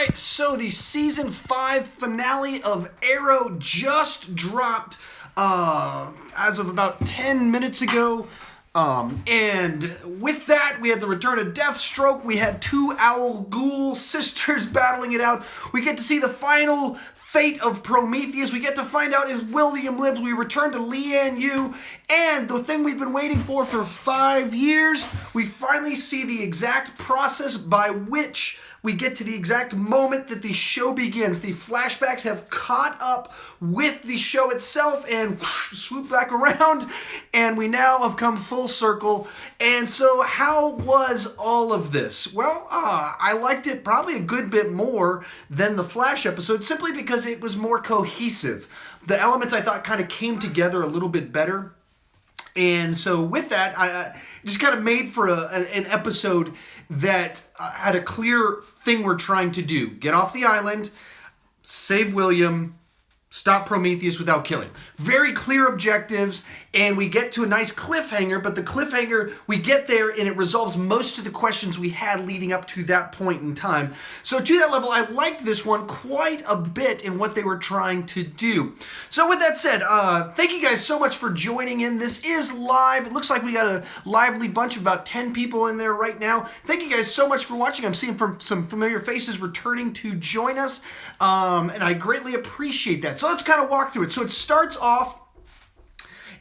right, so the season 5 finale of Arrow just dropped as of about 10 minutes ago. And with that, we had the return of Deathstroke. We had two Owl Ghoul sisters battling it out. We get to see the final fate of Prometheus. We get to find out if William lives. We return to Lian, and the thing we've been waiting for 5 years, we finally see the exact process by which we get to the exact moment that the show begins. The flashbacks have caught up with the show itself and swoop back around, and we now have come full circle. And so how was all of this? Well, I liked it probably a good bit more than the Flash episode, simply because it was more cohesive. The elements I thought kind of came together a little bit better. And so with that, I just kind of made for an episode that had a clear thing we're trying to do. Get off the island, save William, stop Prometheus without killing. Very clear objectives, and we get to a nice cliffhanger, but the cliffhanger, we get there and it resolves most of the questions we had leading up to that point in time. So to that level, I liked this one quite a bit in what they were trying to do. So with that said, thank you guys so much for joining in. This is live. It looks like we got a lively bunch of about 10 people in there right now. Thank you guys so much for watching. I'm seeing some familiar faces returning to join us, and I greatly appreciate that. So let's kind of walk through it. So it starts off,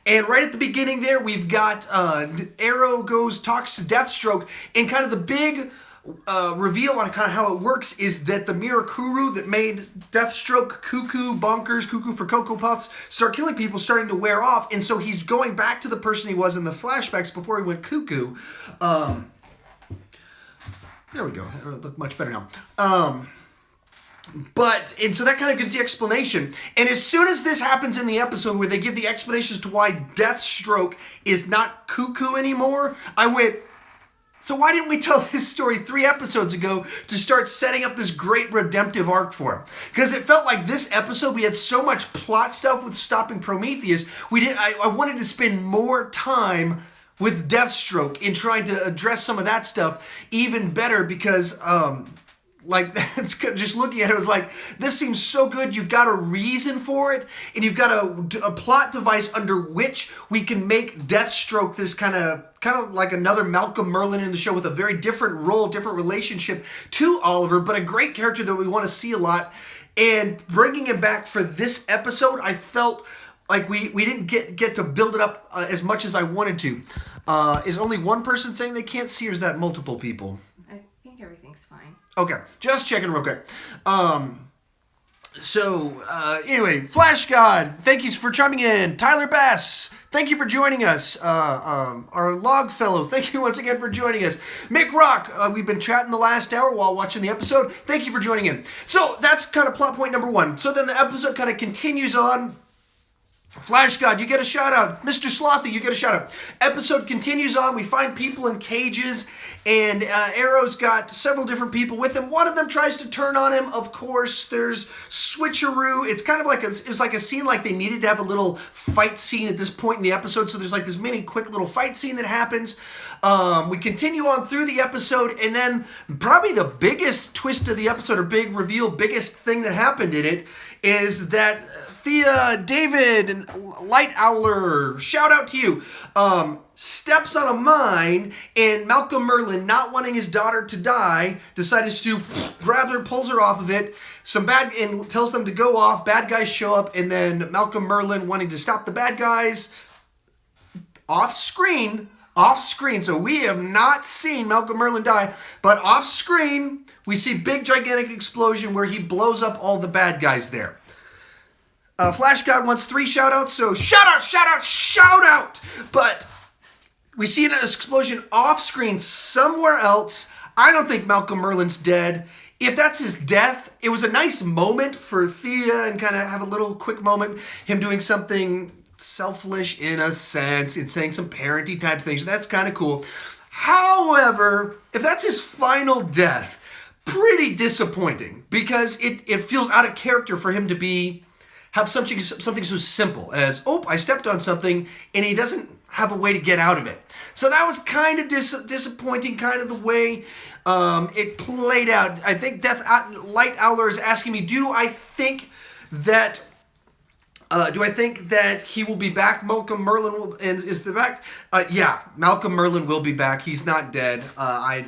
and right at the beginning there, we've got Arrow talks to Deathstroke, and kind of the big reveal on kind of how it works is that the Mirakuru that made Deathstroke cuckoo, bonkers, cuckoo for Cocoa Puffs, start killing people, starting to wear off, and so he's going back to the person he was in the flashbacks before he went cuckoo. There we go. That look much better now. And so that kind of gives the explanation. And as soon as this happens in the episode where they give the explanation as to why Deathstroke is not cuckoo anymore, I went, so why didn't we tell this story 3 episodes ago to start setting up this great redemptive arc for him? Because it felt like this episode, we had so much plot stuff with stopping Prometheus. I wanted to spend more time with Deathstroke in trying to address some of that stuff even better, because that's just looking at it, was like, this seems so good. You've got a reason for it, and you've got a plot device under which we can make Deathstroke this kind of like another Malcolm Merlyn in the show, with a very different role, different relationship to Oliver, but a great character that we want to see a lot. And bringing him back for this episode, I felt like we didn't get to build it up as much as I wanted to. Is only one person saying they can't see, or is that multiple people? I think everything's fine. Okay, just checking real quick. Anyway, Flash God, thank you for chiming in. Tyler Bass, thank you for joining us. Our log fellow, thank you once again for joining us. Mick Rock, we've been chatting the last hour while watching the episode. Thank you for joining in. So that's kind of plot point number 1. So then the episode kind of continues on. Flash God, you get a shout out. Mr. Slothy, you get a shout out. Episode continues on. We find people in cages, and Arrow's got several different people with him. One of them tries to turn on him. Of course, there's switcheroo. It's kind of like it was like a scene like they needed to have a little fight scene at this point in the episode. So there's like this mini quick little fight scene that happens. We continue on through the episode, and then probably the biggest twist of the episode, or big reveal, biggest thing that happened in it, is that Thea, David, and Light Owler, shout out to you, steps on a mine, and Malcolm Merlyn, not wanting his daughter to die, decides to grab her, pulls her off of it, and tells them to go off. Bad guys show up, and then Malcolm Merlyn, wanting to stop the bad guys, off screen, so we have not seen Malcolm Merlyn die, but off screen, we see big gigantic explosion where he blows up all the bad guys there. Flash God wants 3 shout-outs, so shout-out! But we see an explosion off-screen somewhere else. I don't think Malcolm Merlyn's dead. If that's his death, it was a nice moment for Thea, and kind of have a little quick moment, him doing something selfish in a sense, and saying some parenty type things. So that's kind of cool. However, if that's his final death, pretty disappointing, because it feels out of character for him to have something so simple as, I stepped on something, and he doesn't, have a way to get out of it. So that was kind of disappointing, kind of the way it played out. I think Light Owler is asking me, do I think that he will be back? Malcolm Merlin is the back? Yeah, Malcolm Merlin will be back. He's not dead. I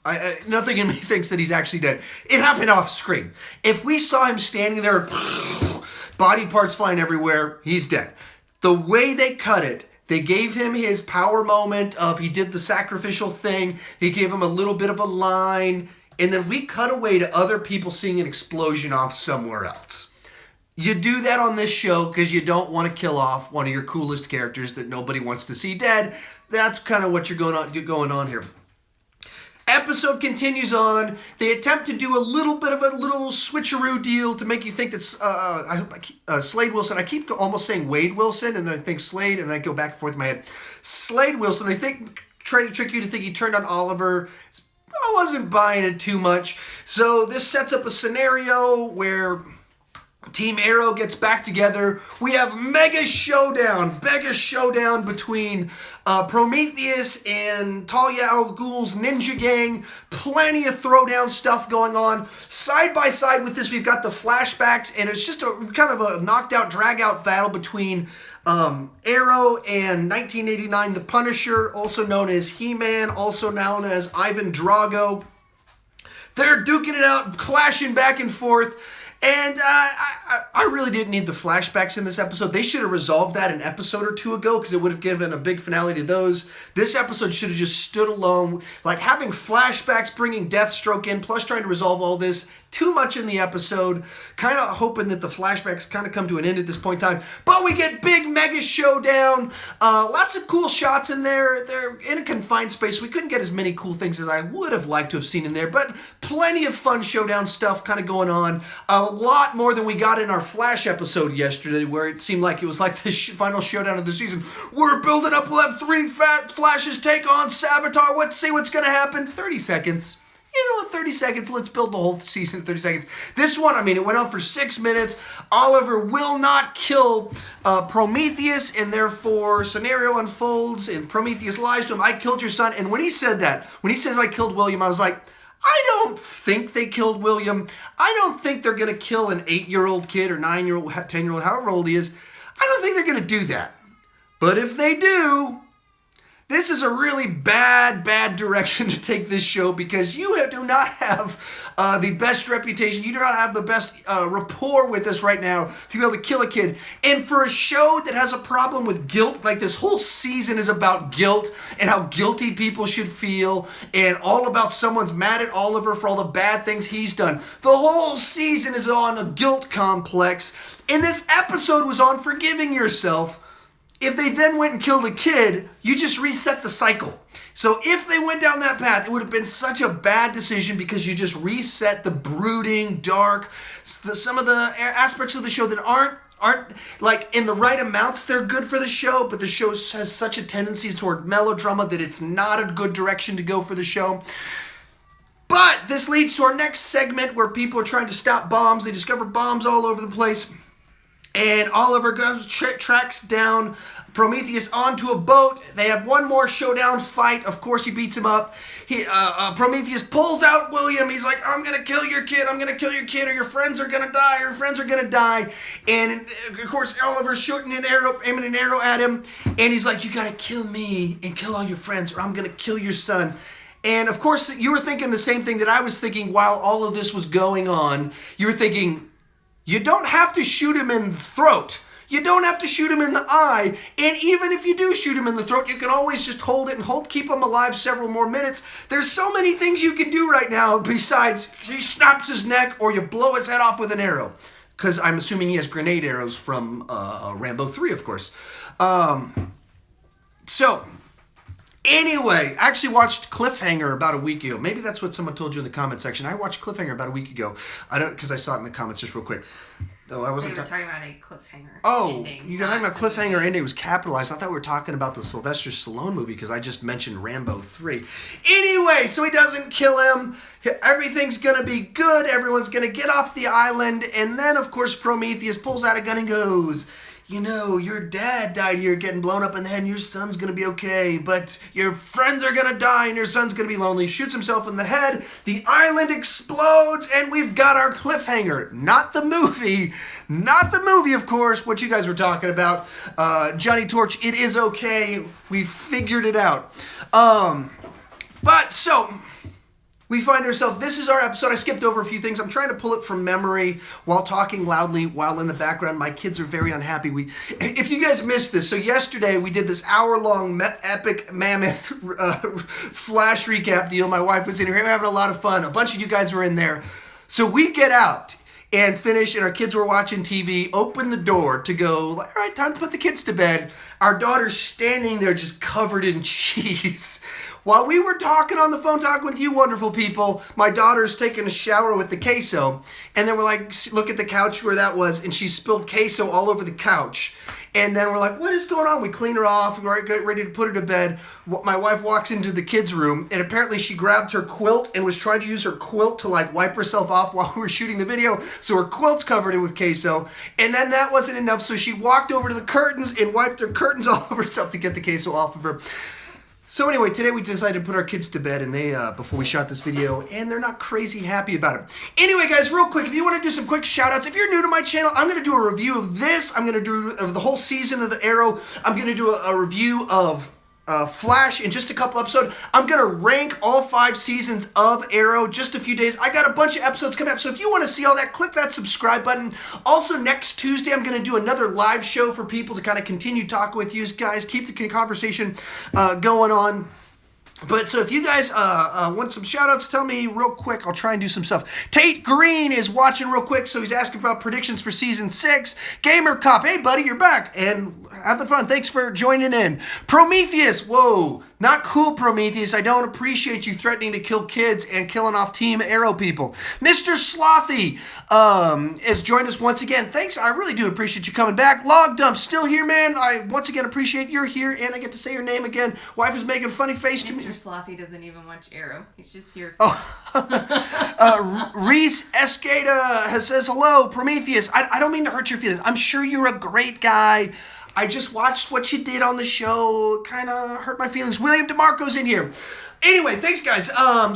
have nothing in me thinks that he's actually dead. It happened off screen. If we saw him standing there, body parts flying everywhere, he's dead. The way they cut it, they gave him his power moment of he did the sacrificial thing. He gave him a little bit of a line. And then we cut away to other people seeing an explosion off somewhere else. You do that on this show because you don't want to kill off one of your coolest characters that nobody wants to see dead. That's kind of what you're going on here. Episode continues on. They attempt to do a little bit of a little switcheroo deal to make you think that's Slade Wilson. I keep almost saying Wade Wilson, and then I think Slade, and then I go back and forth in my head. Slade Wilson, they try to trick you to think he turned on Oliver. I wasn't buying it too much. So this sets up a scenario where Team Arrow gets back together. We have mega showdown between Prometheus and Talia al Ghul's ninja gang. Plenty of throwdown stuff going on. Side by side with this, we've got the flashbacks, and it's just a kind of a knocked out, drag out battle between Arrow and 1989 The Punisher, also known as He-Man, also known as Ivan Drago. They're duking it out, clashing back and forth. And I really didn't need the flashbacks in this episode. They should have resolved that an episode or two ago because it would have given a big finale to those. This episode should have just stood alone. Like having flashbacks, bringing Deathstroke in, plus trying to resolve all this. Too much in the episode. Kind of hoping that the flashbacks kind of come to an end at this point in time. But we get big mega showdown. Lots of cool shots in there. They're in a confined space. We couldn't get as many cool things as I would have liked to have seen in there. But plenty of fun showdown stuff kind of going on. A lot more than we got in our Flash episode yesterday, where it seemed like it was like the final showdown of the season. We're building up. We'll have 3 fat Flashes take on Savitar. Let's see what's going to happen. 30 seconds. You know what, 30 seconds, let's build the whole season in 30 seconds. This one, I mean, it went on for 6 minutes. Oliver will not kill Prometheus, and therefore scenario unfolds, and Prometheus lies to him, I killed your son. And when he said that, when he says I killed William, I was like, I don't think they killed William. I don't think they're going to kill an 8-year-old kid or 9-year-old, 10-year-old, however old he is. I don't think they're going to do that. But if they do, this is a really bad direction to take this show because you do not have the best reputation. You do not have the best rapport with us right now to be able to kill a kid. And for a show that has a problem with guilt, like this whole season is about guilt and how guilty people should feel and all about someone's mad at Oliver for all the bad things he's done. The whole season is on a guilt complex. And this episode was on forgiving yourself. If they then went and killed a kid, you just reset the cycle. So if they went down that path, it would have been such a bad decision because you just reset the brooding, dark, some of the aspects of the show that aren't like in the right amounts. They're good for the show, but the show has such a tendency toward melodrama that it's not a good direction to go for the show. But this leads to our next segment where people are trying to stop bombs. They discover bombs all over the place. And Oliver goes tracks down Prometheus onto a boat. They have one more showdown fight. Of course, he beats him up. Prometheus pulls out William. He's like, I'm going to kill your kid. I'm going to kill your kid or your friends are going to die. Your friends are going to die. And, of course, Oliver's shooting an arrow, aiming an arrow at him. And he's like, you got to kill me and kill all your friends or I'm going to kill your son. And, of course, you were thinking the same thing that I was thinking while all of this was going on. You were thinking, you don't have to shoot him in the throat. You don't have to shoot him in the eye. And even if you do shoot him in the throat, you can always just hold it and keep him alive several more minutes. There's so many things you can do right now besides he snaps his neck or you blow his head off with an arrow. Because I'm assuming he has grenade arrows from Rambo 3, of course. Anyway, I actually watched Cliffhanger about a week ago. Maybe that's what someone told you in the comment section. I watched Cliffhanger about a week ago. Because I saw it in the comments just real quick. No, I wasn't talking about a cliffhanger. Oh, ending, you're talking about cliffhanger ending. It was capitalized. I thought we were talking about the Sylvester Stallone movie because I just mentioned Rambo 3. Anyway, so he doesn't kill him. Everything's going to be good. Everyone's going to get off the island. And then, of course, Prometheus pulls out a gun and goes, your dad died here getting blown up in the head and your son's going to be okay, but your friends are going to die and your son's going to be lonely. He shoots himself in the head, the island explodes, and we've got our cliffhanger. Not the movie, of course, what you guys were talking about. Johnny Torch, it is okay. We figured it out. We find ourselves, this is our episode. I skipped over a few things. I'm trying to pull it from memory while talking loudly, while in the background my kids are very unhappy. If you guys missed this, so yesterday we did this hour-long epic mammoth flash recap deal. My wife was in here. We were having a lot of fun. A bunch of you guys were in there. So we get out and finish, and our kids were watching TV, open the door to go, all right, time to put the kids to bed. Our daughter's standing there just covered in cheese. While we were talking on the phone, talking with you wonderful people, my daughter's taking a shower with the queso. And then we're like, look at the couch where that was, and she spilled queso all over the couch. And then we're like, what is going on? We clean her off. We're ready to put her to bed. My wife walks into the kids' room, and apparently she grabbed her quilt and was trying to use her quilt to wipe herself off while we were shooting the video. So her quilt's covered with queso. And then that wasn't enough, so she walked over to the curtains and wiped her curtains all over herself to get the queso off of her. So anyway, today we decided to put our kids to bed, and they before we shot this video, and they're not crazy happy about it. Anyway, guys, real quick, if you want to do some quick shout-outs, if you're new to my channel, I'm going to do a review of this. I'm going to do the whole season of the Arrow. I'm going to do a review of Flash in just a couple episodes. I'm going to rank all 5 seasons of Arrow just a few days. I got a bunch of episodes coming up, so if you want to see all that, click that subscribe button. Also, next Tuesday, I'm going to do another live show for people to kind of continue talking with you guys, keep the conversation going on. But so if you guys want some shout-outs, tell me real quick. I'll try and do some stuff. Tate Green is watching real quick, so he's asking about predictions for Season 6. Gamer Cop, hey, buddy, you're back. And having fun. Thanks for joining in. Prometheus, whoa. Not cool, Prometheus. I don't appreciate you threatening to kill kids and killing off Team Arrow people. Mr. Slothy has joined us once again. Thanks. I really do appreciate you coming back. Log Dump, still here, man. I once again appreciate you're here, and I get to say your name again. Wife is making a funny face to me. Mr. Slothy doesn't even watch Arrow. He's just here. Reese Escada says, hello, Prometheus. I don't mean to hurt your feelings. I'm sure you're a great guy. I just watched what you did on the show. Kind of hurt my feelings. William DeMarco's in here. Anyway, thanks, guys.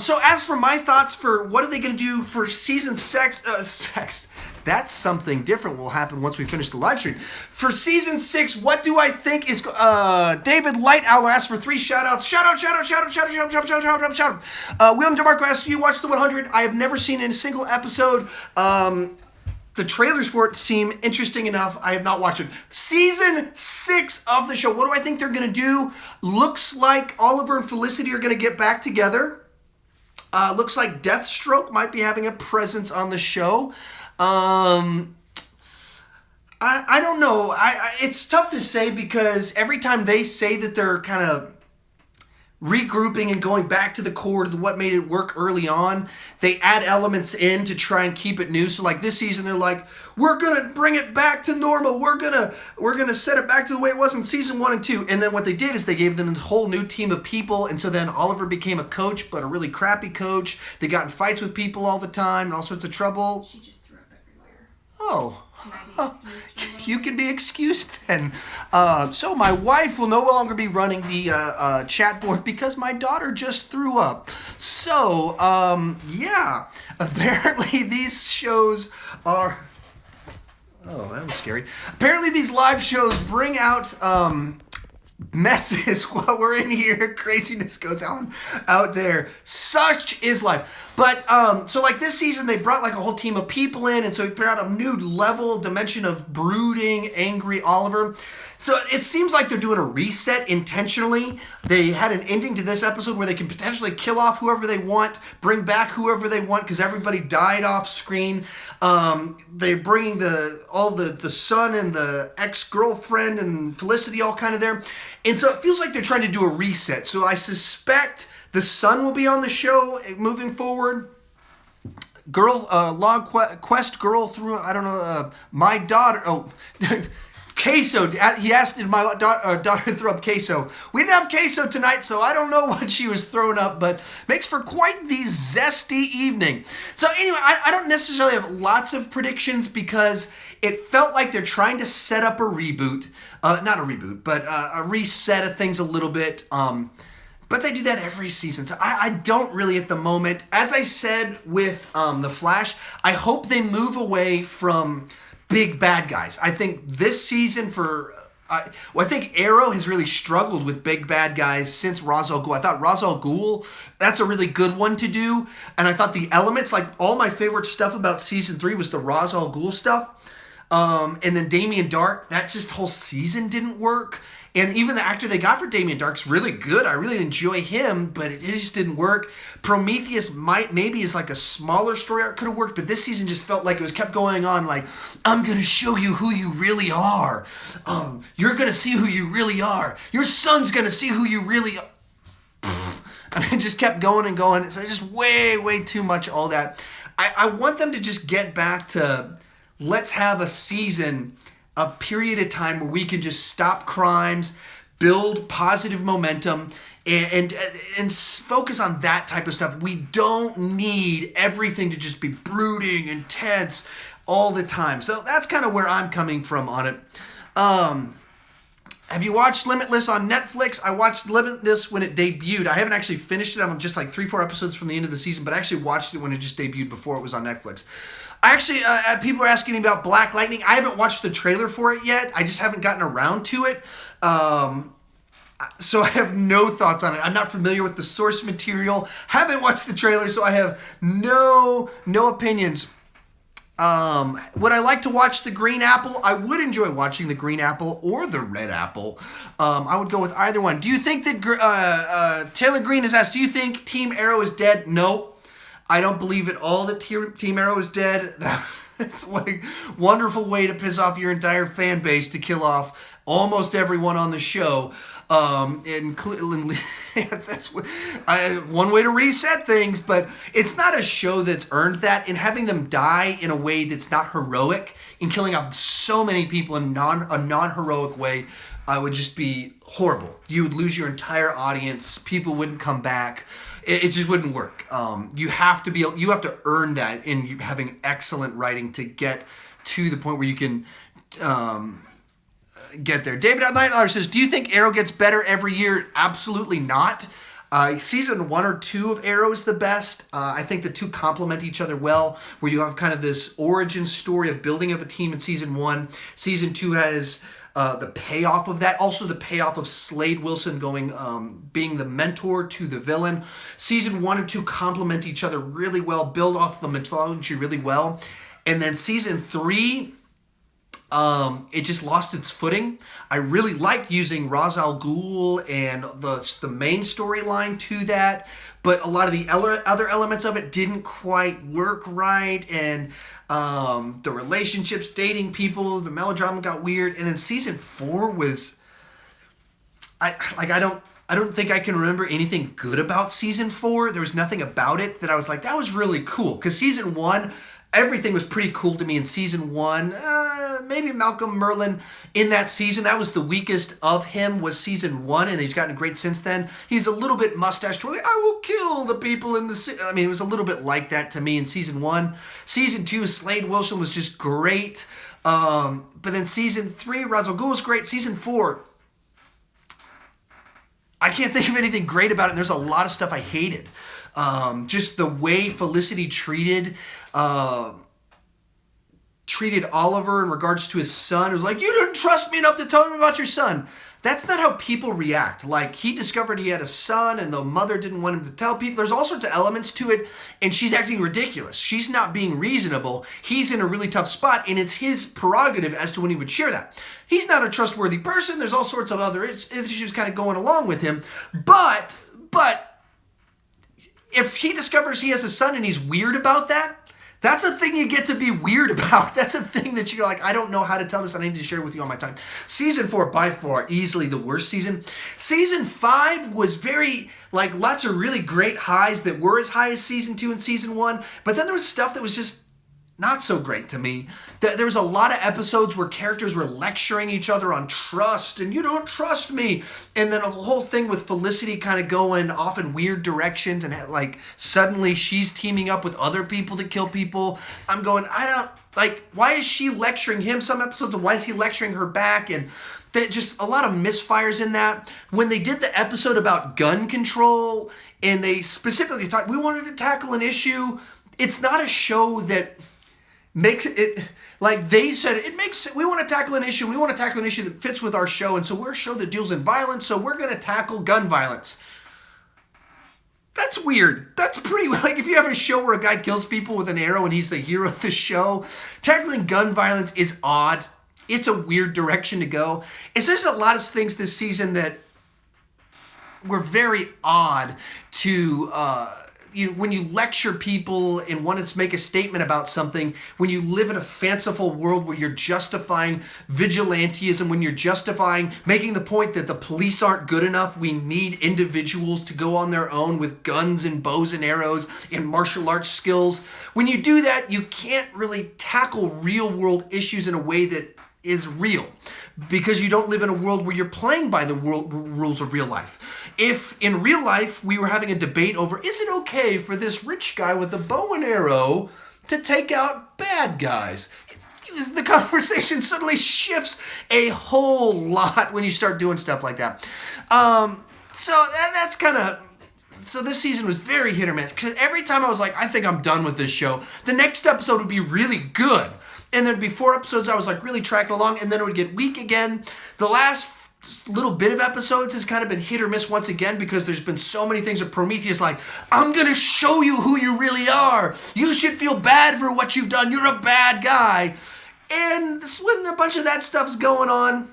So as for my thoughts for what are they going to do for Season 6, that's something different will happen once we finish the live stream. For Season 6, what do I think is... David Light Owl asked for 3 shout-outs. Shout-out. William DeMarco asked, do you watch The 100? I have never seen it in a single episode. The trailers for it seem interesting enough. I have not watched it. Season 6 of the show. What do I think they're going to do? Looks like Oliver and Felicity are going to get back together. Looks like Deathstroke might be having a presence on the show. I don't know. It's tough to say because every time they say that they're kind of regrouping and going back to the core to what made it work early on, they add elements in to try and keep it new. So like this season, they're like, we're gonna bring it back to normal. We're gonna set it back to the way it was in season 1 and 2. And then what they did is they gave them a whole new team of people. And so then Oliver became a coach, but a really crappy coach. They got in fights with people all the time and all sorts of trouble. She just threw up everywhere. Oh. You can be excused then. So my wife will no longer be running the chat board because my daughter just threw up. So, yeah. Apparently these shows are... Oh, that was scary. Apparently these live shows bring out messes while we're in here. Craziness goes on out there. Such is life. But so like this season they brought like a whole team of people in, and so we put out a new level dimension of brooding angry Oliver. So it seems like they're doing a reset intentionally. They had an ending to this episode where they can potentially kill off whoever they want, bring back whoever they want because everybody died off screen. They're bringing the son and the ex-girlfriend and Felicity all kind of there. And so it feels like they're trying to do a reset. So I suspect the son will be on the show moving forward. Quest girl through, I don't know, my daughter. Oh, queso. He asked did my daughter throw up queso. We didn't have queso tonight, so I don't know what she was throwing up, but makes for quite the zesty evening. So anyway, I don't necessarily have lots of predictions because it felt like they're trying to set up a reboot. Not a reboot, but a reset of things a little bit. But they do that every season, so I don't really at the moment. As I said with The Flash, I hope they move away from big bad guys. I think this season I think Arrow has really struggled with big bad guys since Ra's al Ghul. I thought Ra's al Ghul, that's a really good one to do. And I thought the elements, like all my favorite stuff about season 3 was the Ra's al Ghul stuff. And then Damien Dark, that just whole season didn't work. And even the actor they got for Damien Dark's really good. I really enjoy him, but it just didn't work. Prometheus maybe is like a smaller story arc could have worked, but this season just felt like it was kept going on like, I'm going to show you who you really are. You're going to see who you really are. Your son's going to see who you really are. And it just kept going and going. So just way too much all that. I want them to just get back to let's have a season, a period of time where we can just stop crimes, build positive momentum, and focus on that type of stuff. We don't need everything to just be brooding, intense all the time. So that's kind of where I'm coming from on it. Have you watched Limitless on Netflix? I watched Limitless when it debuted. I haven't actually finished it. I'm just like 3-4 episodes from the end of the season, but I actually watched it when it just debuted before it was on Netflix. I actually, people are asking me about Black Lightning. I haven't watched the trailer for it yet. I just haven't gotten around to it. So I have no thoughts on it. I'm not familiar with the source material. Haven't watched the trailer, so I have no opinions. Would I like to watch the Green Apple? I would enjoy watching the Green Apple or the Red Apple. I would go with either one. Do you think that Taylor Green has asked, do you think Team Arrow is dead? No. I don't believe at all that Team Arrow is dead. That's like a wonderful way to piss off your entire fan base, to kill off almost everyone on the show. Including that's one way to reset things, but it's not a show that's earned that. And having them die in a way that's not heroic and killing off so many people in a non-heroic way would just be horrible. You would lose your entire audience. People wouldn't come back. It just wouldn't work. You have to earn that in having excellent writing to get to the point where you can get there. David Nightlar says, do you think Arrow gets better every year? Absolutely not. Season 1 or 2 of Arrow is the best. I think the two complement each other well, where you have kind of this origin story of building of a team in season 1. Season 2 has the payoff of that. Also the payoff of Slade Wilson being the mentor to the villain. Season 1 and 2 complement each other really well, build off the mythology really well. And then season 3, it just lost its footing. I really like using Ra's al Ghul and the main storyline to that, but a lot of the other elements of it didn't quite work right, and the relationships, dating people, the melodrama got weird. And then season 4 was, I don't think I can remember anything good about season 4. There was nothing about it that I was like, that was really cool. Because season 1, everything was pretty cool to me in season 1. Maybe Malcolm Merlin in that season, that was the weakest of him, was season 1, and he's gotten great since then. He's a little bit mustache twirly. I will kill the people in the city. I mean, it was a little bit like that to me in season 1. Season 2, Slade Wilson was just great. But then season 3, Ra's al Ghul was great. Season 4, I can't think of anything great about it. There's a lot of stuff I hated. Just the way Felicity treated Oliver in regards to his son. It was like, you didn't trust me enough to tell me about your son. That's not how people react. Like, he discovered he had a son and the mother didn't want him to tell people. There's all sorts of elements to it, and she's acting ridiculous. She's not being reasonable. He's in a really tough spot, and it's his prerogative as to when he would share that. He's not a trustworthy person. There's all sorts of other issues kind of going along with him. But if he discovers he has a son and he's weird about that, that's a thing you get to be weird about. That's a thing that you're like, I don't know how to tell this. I need to share it with you on my time. Season 4, by far, easily the worst season. Season 5 was very, like, lots of really great highs that were as high as season 2 and season 1. But then there was stuff that was just not so great to me. There was a lot of episodes where characters were lecturing each other on trust, and you don't trust me. And then the whole thing with Felicity kind of going off in weird directions, and like suddenly she's teaming up with other people to kill people. I'm going, why is she lecturing him some episodes, and why is he lecturing her back? And just a lot of misfires in that. When they did the episode about gun control, and they specifically thought we wanted to tackle an issue, it's not a show that makes it, like they said, we want to tackle an issue. We want to tackle an issue that fits with our show. And so we're a show that deals in violence. So we're going to tackle gun violence. That's weird. That's pretty, like if you have a show where a guy kills people with an arrow and he's the hero of the show, tackling gun violence is odd. It's a weird direction to go. There's a lot of things this season that were very odd to, when you lecture people and want to make a statement about something, when you live in a fanciful world where you're justifying vigilantism, when you're justifying making the point that the police aren't good enough, we need individuals to go on their own with guns and bows and arrows and martial arts skills. When you do that, you can't really tackle real world issues in a way that is real, because you don't live in a world where you're playing by the rules of real life. If in real life we were having a debate over, is it okay for this rich guy with a bow and arrow to take out bad guys? The conversation suddenly shifts a whole lot when you start doing stuff like that. So this season was very hit or miss, because every time I was like, I think I'm done with this show, the next episode would be really good. And there'd be 4 episodes I was like really tracking along, and then it would get weak again. The last little bit of episodes has kind of been hit or miss once again, because there's been so many things of Prometheus like, I'm going to show you who you really are. You should feel bad for what you've done. You're a bad guy. And when a bunch of that stuff's going on,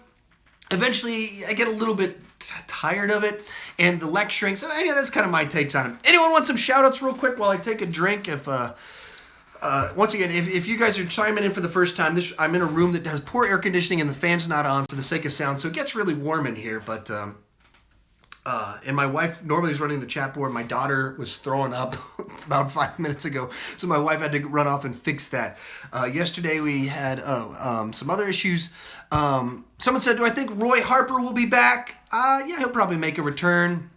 eventually I get a little bit tired of it and the lecturing. So anyway, that's kind of my takes on it. Anyone want some shout outs real quick while I take a drink? Once again, if you guys are chiming in for the first time, I'm in a room that has poor air conditioning and the fan's not on for the sake of sound, so it gets really warm in here. But and my wife normally is running the chat board. My daughter was throwing up about 5 minutes ago, so my wife had to run off and fix that. Yesterday we had some other issues. Someone said, do I think Roy Harper will be back? Yeah, he'll probably make a return.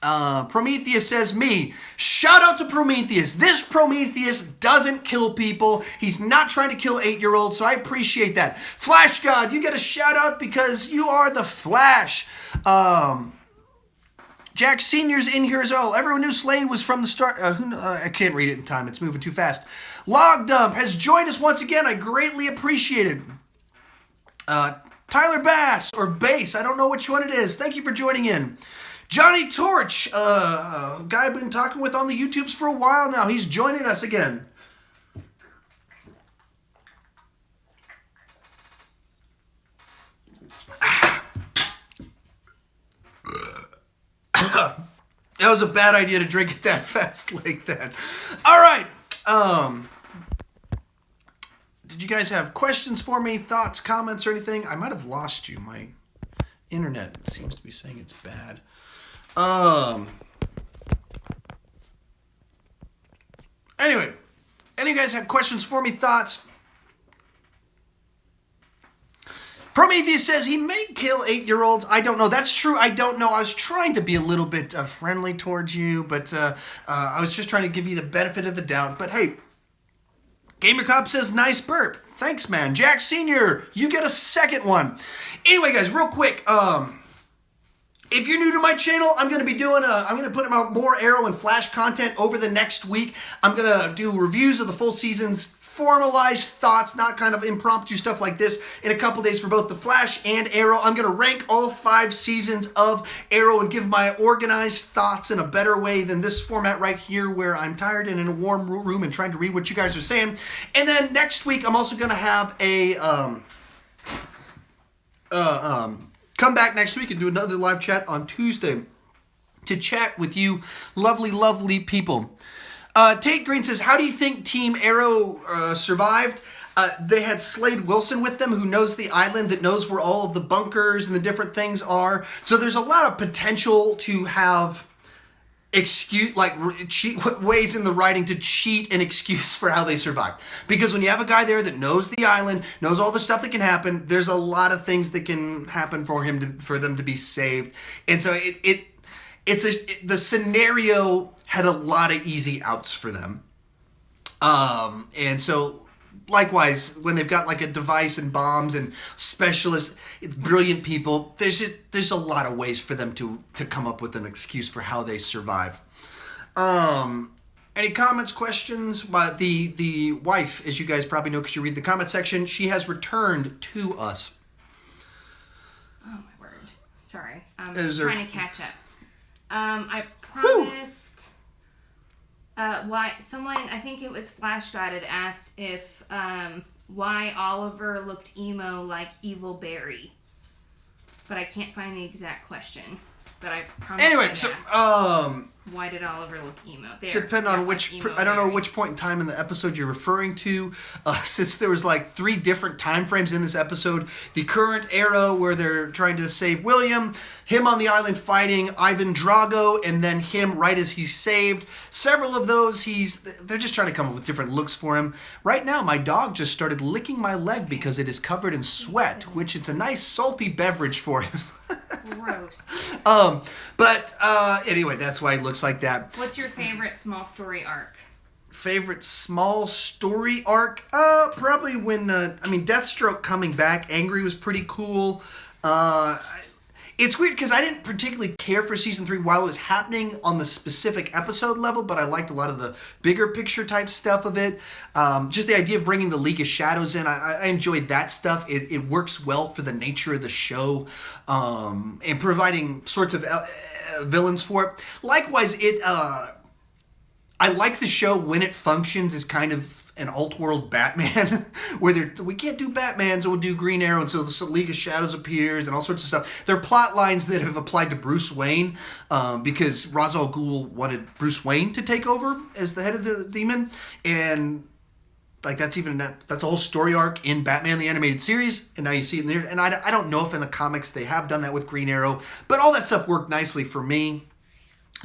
Prometheus says, me. Shout out to Prometheus. This Prometheus doesn't kill people. He's not trying to kill 8-year-olds, so I appreciate that. Flash God, you get a shout out because you are the Flash. Jack Sr.'s in here as well. Everyone knew Slade was from the start. I can't read it in time. It's moving too fast. Log Dump has joined us once again. I greatly appreciate it. Tyler Bass, or Bass, I don't know which one it is. Thank you for joining in. Johnny Torch, a guy I've been talking with on the YouTubes for a while now. He's joining us again. That was a bad idea to drink it that fast like that. All right. Did you guys have questions for me, thoughts, comments, or anything? I might have lost you. My internet seems to be saying it's bad. Anyway, any of you guys have questions for me, thoughts? Prometheus says he may kill 8-year-olds. I don't know. That's true. I don't know. I was trying to be a little bit friendly towards you, but I was just trying to give you the benefit of the doubt. But hey, Gamer Cop says nice burp. Thanks, man. Jack Sr., you get a second one. Anyway, guys, real quick. If you're new to my channel, I'm going to be putting out more Arrow and Flash content over the next week. I'm going to do reviews of the full seasons, formalized thoughts, not kind of impromptu stuff like this, in a couple days for both the Flash and Arrow. I'm going to rank all 5 seasons of Arrow and give my organized thoughts in a better way than this format right here, where I'm tired and in a warm room and trying to read what you guys are saying. And then next week, I'm also going to have a come back next week and do another live chat on Tuesday to chat with you lovely, lovely people. Tate Green says, how do you think Team Arrow survived? They had Slade Wilson with them, who knows the island, that knows where all of the bunkers and the different things are. So there's a lot of potential to have ways in the writing to cheat an excuse for how they survived. Because when you have a guy there that knows the island, knows all the stuff that can happen, there's a lot of things that can happen for them to be saved. And so the scenario had a lot of easy outs for them. And so likewise, when they've got like a device and bombs and specialists, brilliant people, there's a lot of ways for them to come up with an excuse for how they survive. Any comments, questions? The wife, as you guys probably know because you read the comment section, she has returned to us. Oh my word! Sorry, I'm Is trying to catch up. I promised. Why someone, I think it was Flash God, had asked if why Oliver looked emo like Evil Barry, but I can't find the exact question. But I promise. Anyway, I'd so ask. Why did Oliver look emo? Depend on which. I don't know which point in time in the episode you're referring to. Since there was like 3 different time frames in this episode, the current era where they're trying to save William, him on the island fighting Ivan Drago, and then him right as he's saved. Several of those, they're just trying to come up with different looks for him. Right now, my dog just started licking my leg because it is covered in sweat, which it's a nice salty beverage for him. Gross. But anyway, that's why it looks like that. What's your favorite small story arc? Favorite small story arc? Probably when, Deathstroke coming back, Angry was pretty cool. It's weird because I didn't particularly care for season 3 while it was happening on the specific episode level, but I liked a lot of the bigger picture type stuff of it. Just the idea of bringing the League of Shadows in, I enjoyed that stuff. It works well for the nature of the show, and providing sorts of villains for it. Likewise, I like the show when it functions as kind of an alt-world Batman, where we can't do Batman, so we'll do Green Arrow, and so the League of Shadows appears, and all sorts of stuff. There are plot lines that have applied to Bruce Wayne, because Ra's al Ghul wanted Bruce Wayne to take over as the head of the demon, and like that's a whole story arc in Batman the Animated Series, and now you see it in there. And I don't know if in the comics they have done that with Green Arrow, but all that stuff worked nicely for me.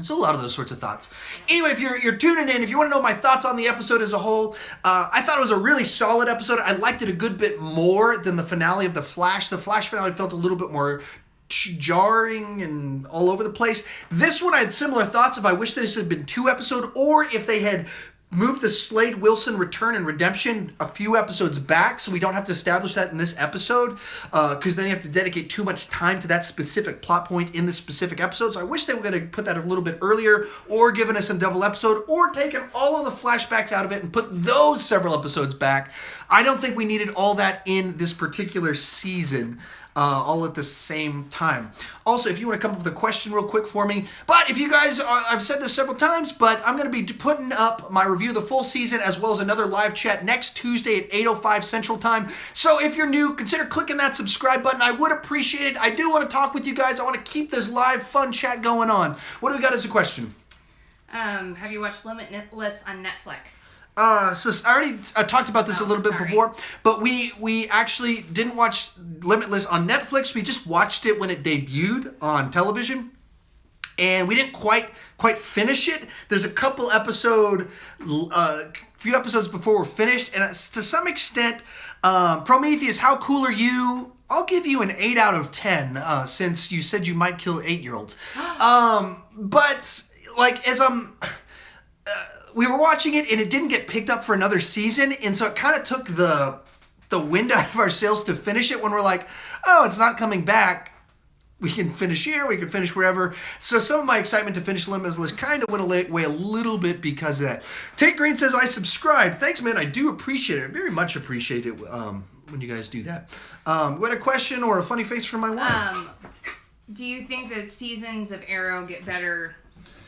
So a lot of those sorts of thoughts. Anyway, if you're tuning in, if you want to know my thoughts on the episode as a whole, I thought it was a really solid episode. I liked it a good bit more than the finale of The Flash. The Flash finale felt a little bit more jarring and all over the place. This one I had similar thoughts of. I wish this had been 2 episodes, or if they had moved the Slade Wilson return and redemption a few episodes back, so we don't have to establish that in this episode, because then you have to dedicate too much time to that specific plot point in this specific episode. So I wish they were going to put that a little bit earlier, or given us a double episode, or taken all of the flashbacks out of it and put those several episodes back. I don't think we needed all that in this particular season. All at the same time. Also, if you want to come up with a question real quick for me, but if you guys, I've said this several times, but I'm going to be putting up my review of the full season as well as another live chat next Tuesday at 8:05 Central Time. So if you're new, consider clicking that subscribe button. I would appreciate it. I do want to talk with you guys. I want to keep this live fun chat going on. What do we got as a question? Have you watched Limitless on Netflix? So I already talked about this a little bit before, but we actually didn't watch Limitless on Netflix. We just watched it when it debuted on television, and we didn't quite finish it. There's a couple few episodes before we're finished, and to some extent, Prometheus, how cool are you? I'll give you an 8 out of 10, since you said you might kill 8-year-olds. But like as we were watching it, and it didn't get picked up for another season, and so it kind of took the wind out of our sails to finish it when we're like, oh, it's not coming back. We can finish here, we can finish wherever. So some of my excitement to finish Limitless kind of went away a little bit because of that. Tate Green says, I subscribed. Thanks, man. I do appreciate it. Very much appreciate it when you guys do that. What a question or a funny face from my wife. Do you think that seasons of Arrow get better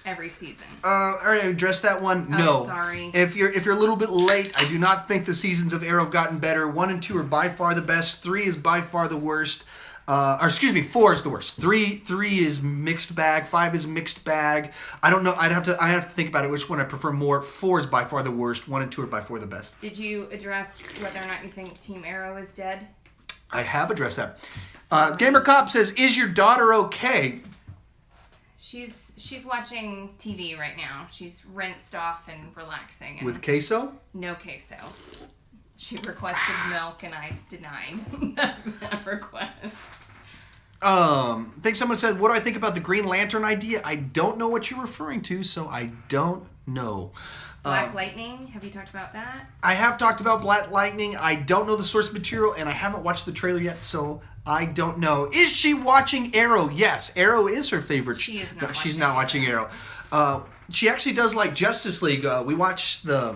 every season? I already addressed that one. Oh, no. Sorry. If you're a little bit late, I do not think the seasons of Arrow have gotten better. 1 and 2 are by far the best. 3 is by far the worst. 4 is the worst. 3 is mixed bag. 5 is mixed bag. I don't know. I have to think about it. Which one I prefer more. 4 is by far the worst. 1 and 2 are by far the best. Did you address whether or not you think Team Arrow is dead? I have addressed that. Gamer Cop says, "Is your daughter okay?" She's watching TV right now. She's rinsed off and relaxing. And With queso? no queso. She requested milk and I denied that request. I think someone said, what do I think about the Green Lantern idea? I don't know what you're referring to, so I don't know. Black Lightning, have you talked about that? I have talked about Black Lightning. I don't know the source material, and I haven't watched the trailer yet, so I don't know. Is she watching Arrow? Yes, Arrow is her favorite. She is not. No, she's not watching Arrow. She actually does like Justice League. We watched the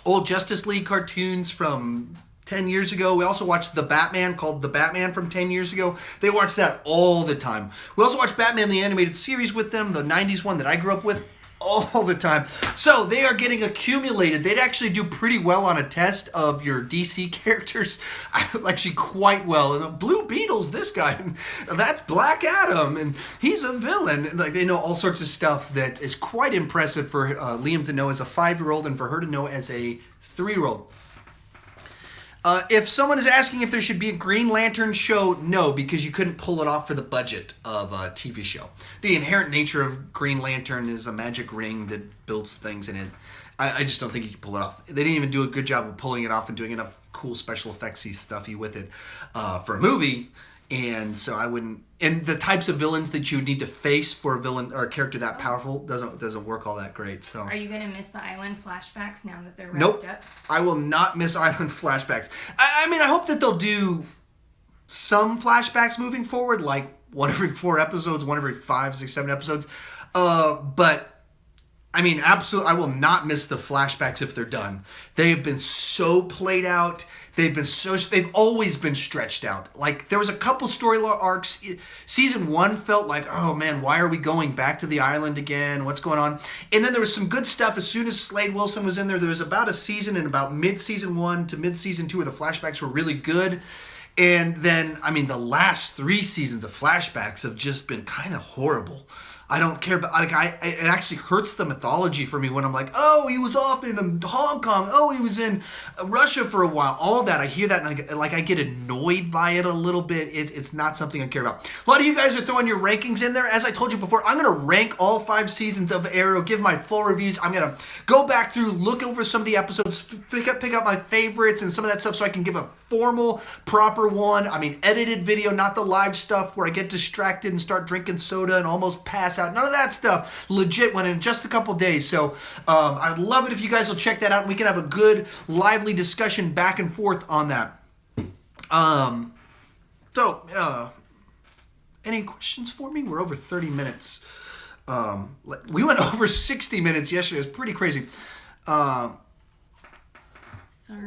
old Justice League cartoons from 10 years ago. We also watched The Batman, called The Batman from 10 years ago. They watch that all the time. We also watched Batman the Animated Series with them, the 90s one that I grew up with, all the time. So they are getting accumulated. They'd actually do pretty well on a test of your DC characters. Actually quite well. And Blue Beetle's this guy. That's Black Adam. And he's a villain. Like, they know all sorts of stuff that is quite impressive for Liam to know as a 5-year-old and for her to know as a 3-year-old. If someone is asking if there should be a Green Lantern show, no, because you couldn't pull it off for the budget of a TV show. The inherent nature of Green Lantern is a magic ring that builds things in it. I just don't think you can pull it off. They didn't even do a good job of pulling it off and doing enough cool special effects-y stuffy with it for a movie. And so I wouldn't... And the types of villains that you would need to face for a villain or a character that powerful doesn't work all that great. So are you going to miss the island flashbacks now that they're wrapped Nope. up? I will not miss island flashbacks. I mean, I hope that they'll do some flashbacks moving forward, like one every 4 episodes, one every 5, 6, 7 episodes. But I mean, absolutely, I will not miss the flashbacks if they're done. They have been so played out. They've always been stretched out. Like, there was a couple story arcs. Season 1 felt like, oh man, why are we going back to the island again? What's going on? And then there was some good stuff. As soon as Slade Wilson was in there, there was about a season in about mid-season 1 to mid-season 2 where the flashbacks were really good. And then, I mean, the last 3 seasons of flashbacks have just been kind of horrible. I don't care, but like it actually hurts the mythology for me when I'm like, oh, he was off in Hong Kong. Oh, he was in Russia for a while. All that, I hear that, and I get annoyed by it a little bit. It's not something I care about. A lot of you guys are throwing your rankings in there. As I told you before, I'm going to rank all 5 seasons of Arrow, give my full reviews. I'm going to go back through, look over some of the episodes, pick up my favorites and some of that stuff so I can give a formal, proper one. I mean, edited video, not the live stuff where I get distracted and start drinking soda and almost pass out. None of that stuff. Legit went in just a couple days. So I'd love it if you guys will check that out and we can have a good, lively discussion back and forth on that. Any questions for me? We're over 30 minutes. We went over 60 minutes yesterday. It was pretty crazy. Sorry.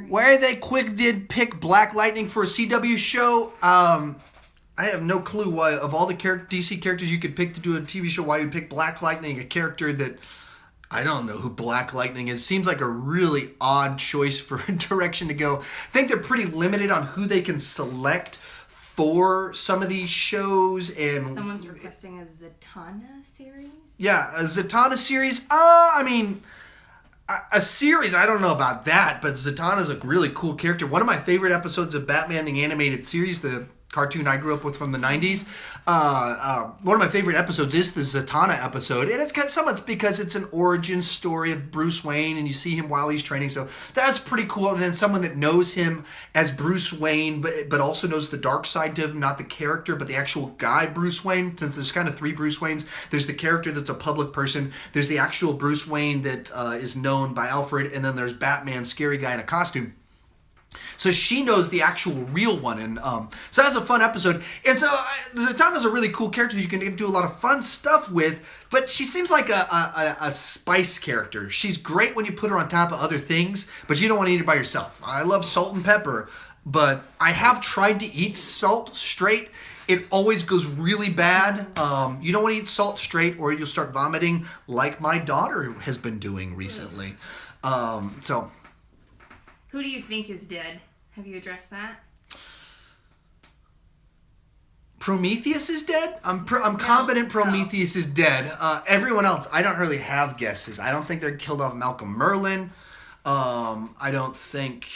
Where they did pick Black Lightning for a CW show, I have no clue why, of all the DC characters you could pick to do a TV show, why you pick Black Lightning, a character that I don't know who Black Lightning is. Seems like a really odd choice for a direction to go. I think they're pretty limited on who they can select for some of these shows. And someone's requesting a Zatanna series? Yeah, a Zatanna series. I mean, a series, I don't know about that, but Zatanna's a really cool character. One of my favorite episodes of Batman the Animated Series, the cartoon I grew up with from the 90s. One of my favorite episodes is the Zatanna episode, and it's got so much because it's an origin story of Bruce Wayne, and you see him while he's training, so that's pretty cool. And then someone that knows him as Bruce Wayne, but also knows the dark side to him, not the character, but the actual guy Bruce Wayne, since there's kind of 3 Bruce Waynes. There's the character that's a public person, there's the actual Bruce Wayne that is known by Alfred, and then there's Batman, scary guy in a costume. So she knows the actual real one, and so that's a fun episode. And so Zatanna's a really cool character you can do a lot of fun stuff with, but she seems like a spice character. She's great when you put her on top of other things, but you don't want to eat it by yourself. I love salt and pepper, but I have tried to eat salt straight. It always goes really bad. You don't want to eat salt straight or you'll start vomiting like my daughter has been doing recently. So... Who do you think is dead? Have you addressed that? Prometheus is dead? I'm confident Prometheus is dead. Everyone else, I don't really have guesses. I don't think they're killed off Malcolm Merlyn. I don't think...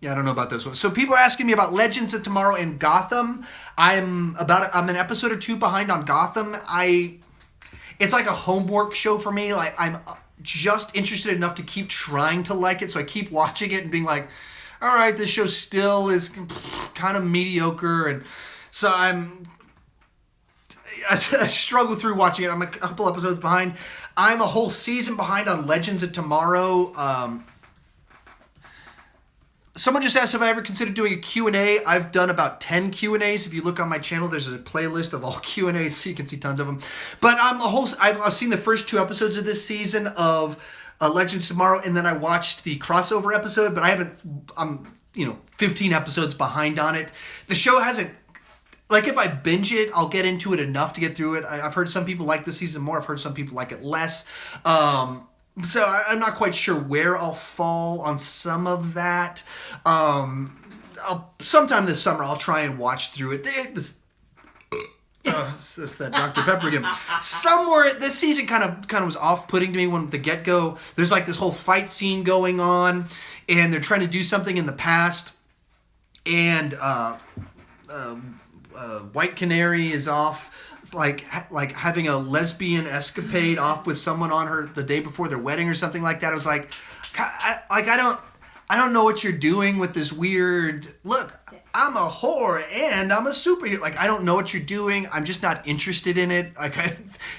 Yeah, I don't know about those ones. So people are asking me about Legends of Tomorrow and Gotham. I'm an episode or 2 behind on Gotham. It's like a homework show for me. Like, I'm just interested enough to keep trying to like it, so I keep watching it and being like, all right, this show still is kind of mediocre, and so I struggle through watching it. I'm a couple episodes behind. I'm a whole season behind on Legends of Tomorrow. Someone just asked if I ever considered doing a Q&A. I've done about 10 Q&As. If you look on my channel, there's a playlist of all Q&As, so you can see tons of them. But I've seen the first 2 episodes of this season of Legends Tomorrow, and then I watched the crossover episode, but I'm 15 episodes behind on it. The show hasn't, like, if I binge it, I'll get into it enough to get through it. I've heard some people like this season more. I've heard some people like it less. So I'm not quite sure where I'll fall on some of that. Sometime this summer, I'll try and watch through it. It's that Dr. Pepper again. Somewhere this season kind of was off-putting to me when the get-go. There's like this whole fight scene going on, and they're trying to do something in the past, and White Canary is off. Like having a lesbian escapade off with someone on her the day before their wedding or something like that. I was like, I don't know what you're doing with this weird look. I'm a whore and I'm a superhero. Like, I don't know what you're doing. I'm just not interested in it. Like,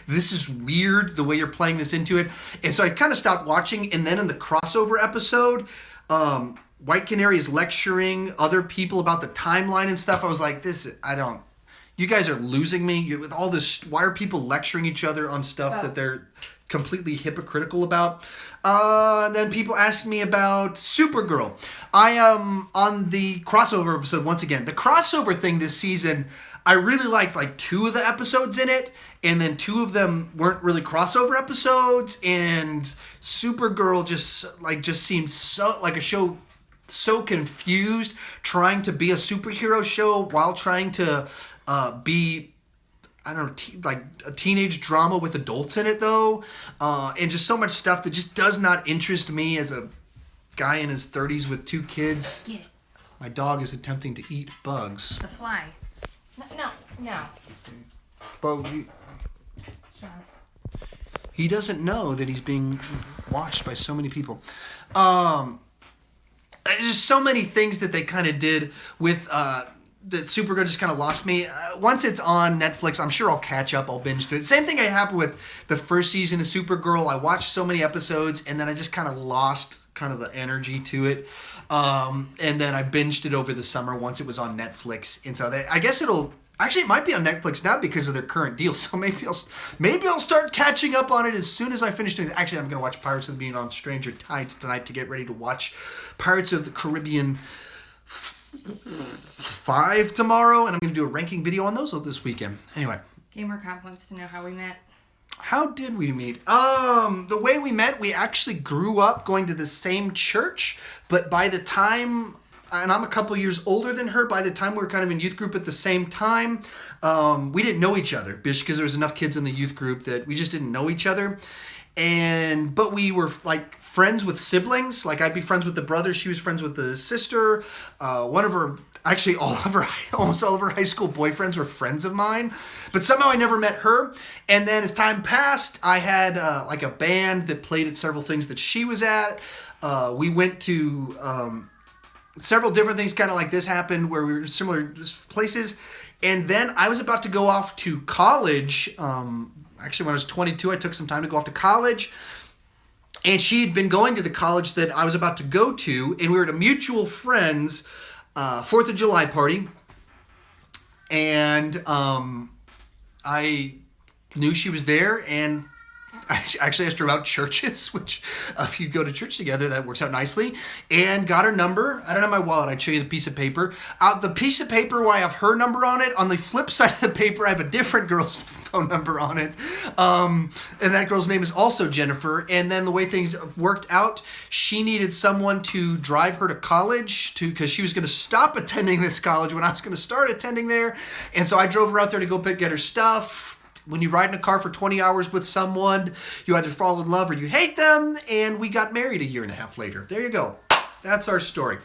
this is weird the way you're playing this into it. And so I kind of stopped watching. And then in the crossover episode, White Canary is lecturing other people about the timeline and stuff. I was like, you guys are losing me with all this. Why are people lecturing each other on stuff that they're completely hypocritical about? Then people asked me about Supergirl. I am on the crossover episode once again. The crossover thing this season, I really liked like 2 of the episodes in it, and then 2 of them weren't really crossover episodes. And Supergirl just seemed so like a show so confused, trying to be a superhero show while trying to be, I don't know, like a teenage drama with adults in it, though. And just so much stuff that just does not interest me as a guy in his 30s with 2 kids. Yes. My dog is attempting to eat bugs. The fly. No. But he doesn't know that he's being watched by so many people. There's just so many things that they kind of did with that Supergirl just kind of lost me. Once it's on Netflix, I'm sure I'll catch up. I'll binge through it. Same thing happened with the first season of Supergirl. I watched so many episodes, and then I just kind of lost kind of the energy to it. And then I binged it over the summer once it was on Netflix. And so I guess it might be on Netflix now because of their current deal. So maybe I'll start catching up on it as soon as I finish doing it. Actually, I'm going to watch Pirates of the Caribbean on Stranger Tides tonight to get ready to watch Pirates of the Caribbean 5 tomorrow, and I'm going to do a ranking video on those this weekend. Anyway. Gamer Cop wants to know how we met. How did we meet? The way we met, we actually grew up going to the same church, but by the time, and I'm a couple years older than her, by the time we were kind of in youth group at the same time, we didn't know each other, because there was enough kids in the youth group that we just didn't know each other. But we were like friends with siblings. Like, I'd be friends with the brother. She was friends with the sister. Almost all of her high school boyfriends were friends of mine. But somehow I never met her. And then as time passed, I had like a band that played at several things that she was at. We went to several different things kind of like this happened where we were in similar places. And then I was about to go off to college. Actually, when I was 22, I took some time to go off to college. And she had been going to the college that I was about to go to. And we were at a mutual friend's 4th of July party. And I knew she was there. And I actually asked her about churches, which if you go to church together, that works out nicely. And got her number. I don't have my wallet. I'd show you the piece of paper. The piece of paper where I have her number on it, on the flip side of the paper, I have a different girl's phone number on it. And that girl's name is also Jennifer. And then the way things worked out, she needed someone to drive her to college because she was going to stop attending this college when I was going to start attending there. And so I drove her out there to go get her stuff. When you ride in a car for 20 hours with someone, you either fall in love or you hate them, and we got married a year and a half later. There you go. That's our story.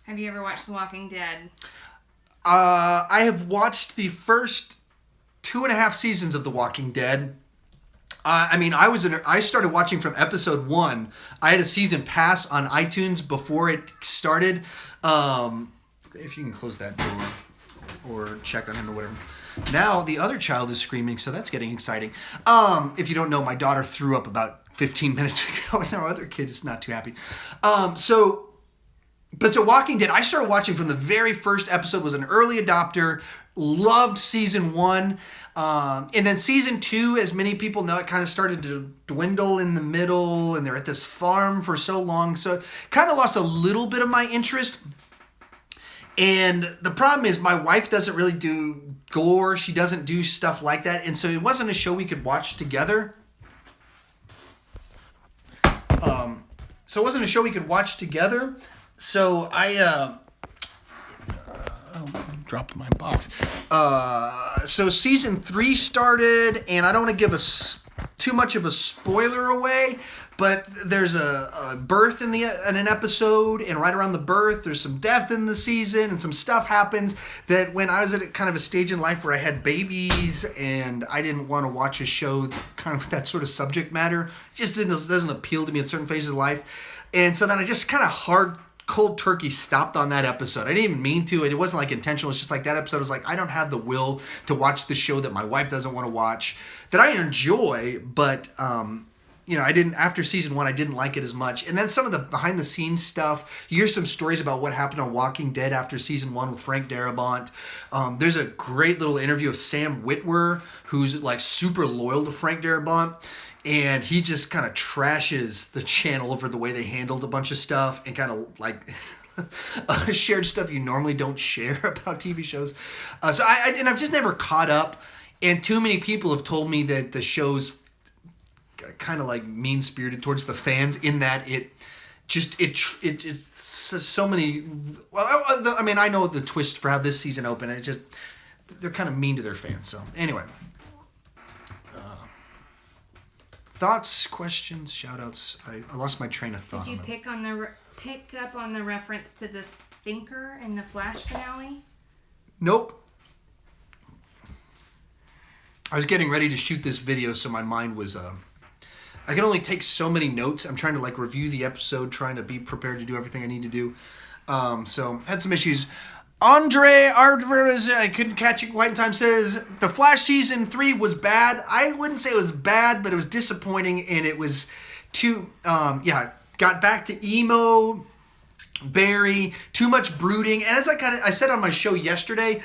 Have you ever watched The Walking Dead? I have watched the first 2.5 seasons of The Walking Dead. I started watching from episode 1. I had a season pass on iTunes before it started. If you can close that door or check on him or whatever. Now the other child is screaming, so that's getting exciting. If you don't know, my daughter threw up about 15 minutes ago, and our other kid is not too happy. So Walking Dead, I started watching from the very first episode, was an early adopter, loved season 1. And then season 2, as many people know, it kind of started to dwindle in the middle, and they're at this farm for so long. So kind of lost a little bit of my interest. And the problem is my wife doesn't really do gore. She doesn't do stuff like that. And so it wasn't a show we could watch together. So I dropped my box. So season 3 started, and I don't want to give too much of a spoiler away, but there's a birth in an episode, and right around the birth, there's some death in the season, and some stuff happens that when I was at kind of a stage in life where I had babies, and I didn't want to watch a show kind of with that sort of subject matter, it just doesn't appeal to me at certain phases of life, and so then I just kind of cold turkey stopped on that episode. I didn't even mean to. It wasn't like intentional. It's just like that episode was like, I don't have the will to watch the show that my wife doesn't want to watch, that I enjoy, but I didn't, after season 1, I didn't like it as much. And then some of the behind the scenes stuff, you hear some stories about what happened on Walking Dead after season 1 with Frank Darabont. There's a great little interview of Sam Witwer, who's like super loyal to Frank Darabont. And he just kind of trashes the channel over the way they handled a bunch of stuff and kind of like shared stuff you normally don't share about TV shows. So I've just never caught up. And too many people have told me that the show's kind of like mean-spirited towards the fans in that it's so many. Well, I know the twist for how this season opened. They're kind of mean to their fans. So anyway. Thoughts, questions, shout-outs. I lost my train of thought. Did you pick up on the reference to the Thinker in the Flash finale? Nope. I was getting ready to shoot this video, so my mind was... I can only take so many notes. I'm trying to review the episode, trying to be prepared to do everything I need to do. So, had some issues. Andre Arvers, I couldn't catch it quite in time, says, The Flash Season 3 was bad. I wouldn't say it was bad, but it was disappointing, and it was too, got back to emo, Barry, too much brooding, and as I said on my show yesterday,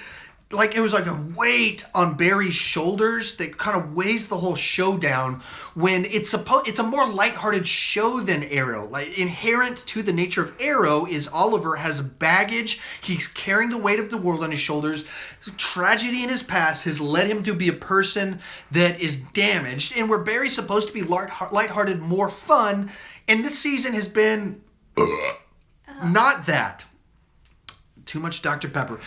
it was like a weight on Barry's shoulders that kind of weighs the whole show down when it's a more lighthearted show than Arrow. Inherent to the nature of Arrow is Oliver has baggage. He's carrying the weight of the world on his shoulders. Tragedy in his past has led him to be a person that is damaged. And where Barry's supposed to be lighthearted, more fun, and this season has been not that. Too much Dr. Pepper.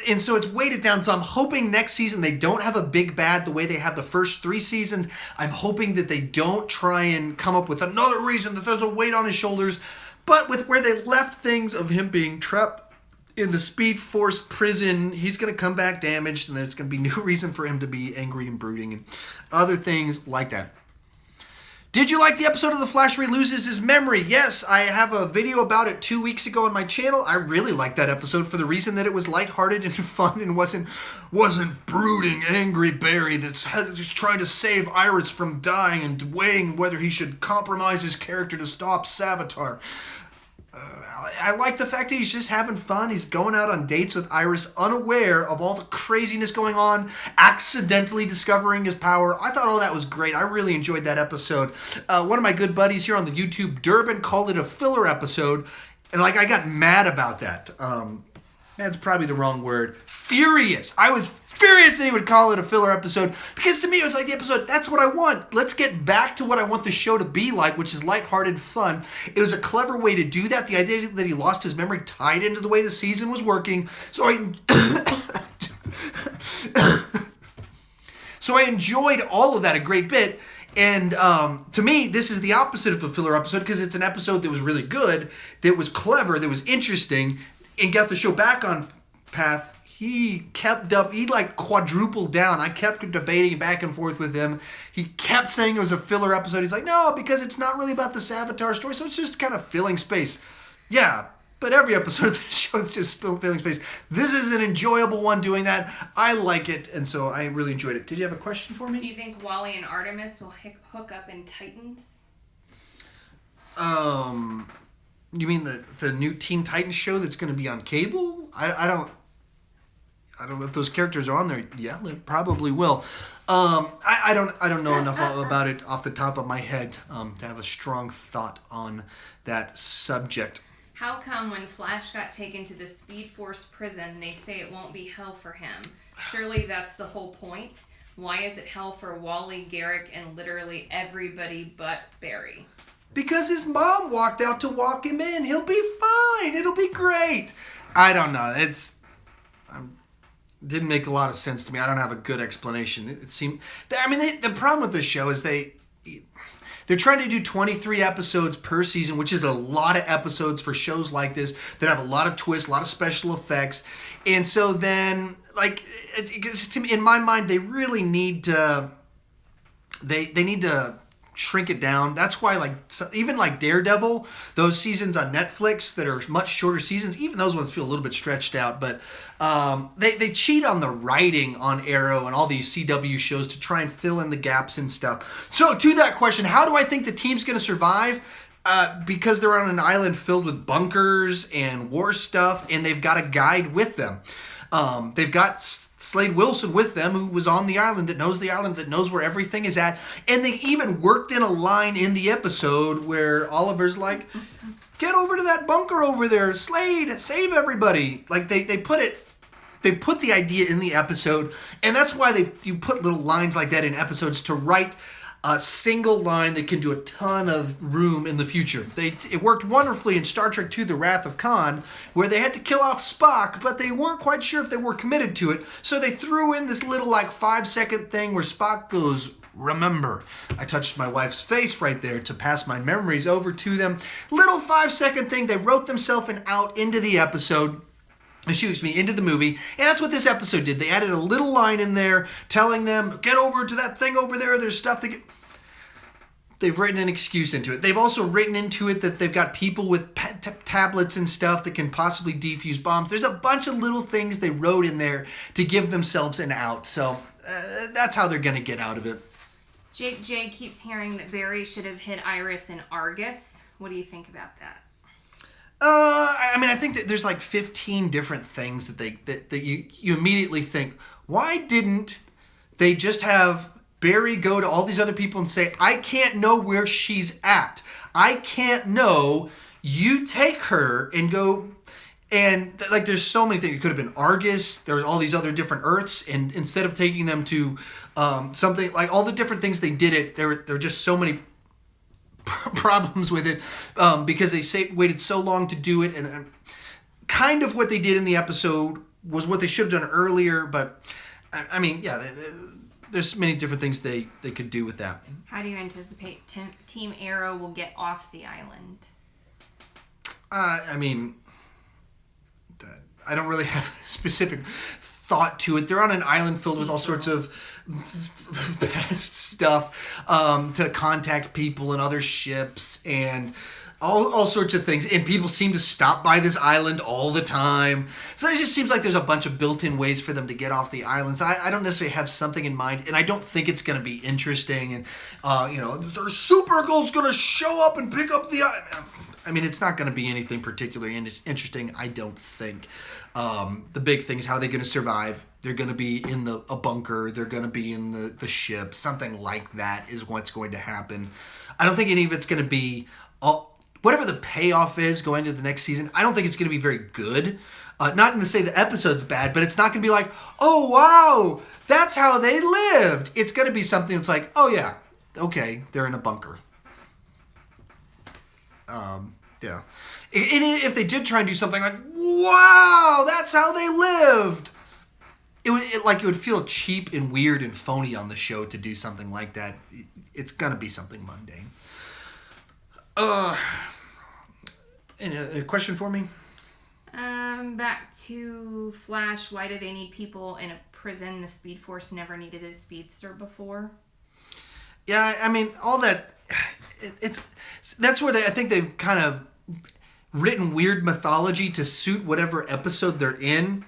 And so it's weighted down. So I'm hoping next season they don't have a big bad the way they have the first 3 seasons. I'm hoping that they don't try and come up with another reason that there's a weight on his shoulders. But with where they left things of him being trapped in the Speed Force prison, he's going to come back damaged, and there's going to be no reason for him to be angry and brooding and other things like that. Did you like the episode of The Flash where he loses his memory? Yes, I have a video about it 2 weeks ago on my channel. I really liked that episode for the reason that it was lighthearted and fun and wasn't brooding, angry Barry that's just trying to save Iris from dying and weighing whether he should compromise his character to stop Savitar. I like the fact that he's just having fun. He's going out on dates with Iris, unaware of all the craziness going on, accidentally discovering his power. I thought all that was great. I really enjoyed that episode. One of my good buddies here on the YouTube, Durbin, called it a filler episode, and I got mad about that. That's probably the wrong word. Furious. I was furious that he would call it a filler episode, because to me it was like the episode, that's what I want. Let's get back to what I want the show to be like, which is lighthearted fun. It was a clever way to do that. The idea that he lost his memory tied into the way the season was working. So I enjoyed all of that a great bit. And to me, this is the opposite of the filler episode, because it's an episode that was really good, that was clever, that was interesting. and got the show back on path, he like quadrupled down. I kept debating back and forth with him. He kept saying it was a filler episode. He's like, no, because it's not really about the Savitar story, so it's just kind of filling space. Yeah, but every episode of the show is just filling space. This is an enjoyable one doing that. I like it, and so I really enjoyed it. Did you have a question for me? Do you think Wally and Artemis will hook up in Titans? You mean the new Teen Titans show that's going to be on cable? I don't know if those characters are on there. Yeah, they probably will. I don't know enough about it off the top of my head to have a strong thought on that subject. How come when Flash got taken to the Speed Force prison, they say it won't be hell for him? Surely that's the whole point. Why is it hell for Wally, Garrick, and literally everybody but Barry? Because his mom walked out to walk him in. He'll be fine. It'll be great. I don't know. Didn't make a lot of sense to me. I don't have a good explanation. It seemed... the problem with this show is they're trying to do 23 episodes per season, which is a lot of episodes for shows like this that have a lot of twists, a lot of special effects. And so then, in my mind, they really need to... They need to shrink it down. That's why, even Daredevil, those seasons on Netflix that are much shorter seasons, even those ones feel a little bit stretched out, but they cheat on the writing on Arrow and all these CW shows to try and fill in the gaps and stuff. So to that question, how do I think the team's going to survive? Because they're on an island filled with bunkers and war stuff, and they've got a guide with them. They've got Slade Wilson with them, who was on the island, that knows where everything is at. And they even worked in a line in the episode where Oliver's like, get over to that bunker over there, Slade, save everybody. They put the idea in the episode, and that's why you put little lines like that in episodes to write a single line that can do a ton of room in the future. It worked wonderfully in Star Trek II: The Wrath of Khan, where they had to kill off Spock, but they weren't quite sure if they were committed to it, so they threw in this little 5-second thing where Spock goes, remember. I touched my wife's face right there to pass my memories over to them. Little 5-second thing, they wrote themselves out into the episode. Into the movie. And that's what this episode did. They added a little line in there telling them, get over to that thing over there. There's stuff to get... They've written an excuse into it. They've also written into it that they've got people with tablets and stuff that can possibly defuse bombs. There's a bunch of little things they wrote in there to give themselves an out. So that's how they're going to get out of it. Jake J keeps hearing that Barry should have hit Iris in Argus. What do you think about that? I think that there's 15 different things that you immediately think, why didn't they just have Barry go to all these other people and say, I can't know where she's at. I can't know. You take her and go. And there's so many things. It could have been Argus. There's all these other different Earths. And instead of taking them to something, all the different things they did it, there were just so many problems with it because they waited so long to do it, and kind of what they did in the episode was what they should have done earlier, but there's many different things they could do with that. How do you anticipate Team Arrow will get off the island? I don't really have a specific thought to it. They're on an island filled with all sorts of past stuff to contact people and other ships and all sorts of things. And people seem to stop by this island all the time. So it just seems like there's a bunch of built-in ways for them to get off the islands. I don't necessarily have something in mind, and I don't think it's going to be interesting. And, there's Supergirl's going to show up and pick up the island. It's not going to be anything particularly interesting, I don't think. The big thing is how they're going to survive. They're going to be in a bunker. They're going to be in the ship. Something like that is what's going to happen. I don't think any of it's going to be... whatever the payoff is going to the next season, I don't think it's going to be very good. Not to say the episode's bad, but it's not going to be like, oh, wow, that's how they lived. It's going to be something that's like, oh, yeah, okay, they're in a bunker. Yeah. And if they did try and do something like, wow, that's how they lived, it would feel cheap and weird and phony on the show to do something like that. It's gonna be something mundane. Any question for me? Back to Flash. Why do they need people in a prison? The Speed Force never needed a speedster before. Yeah, I mean, all that. That's where I think they've kind of written weird mythology to suit whatever episode they're in,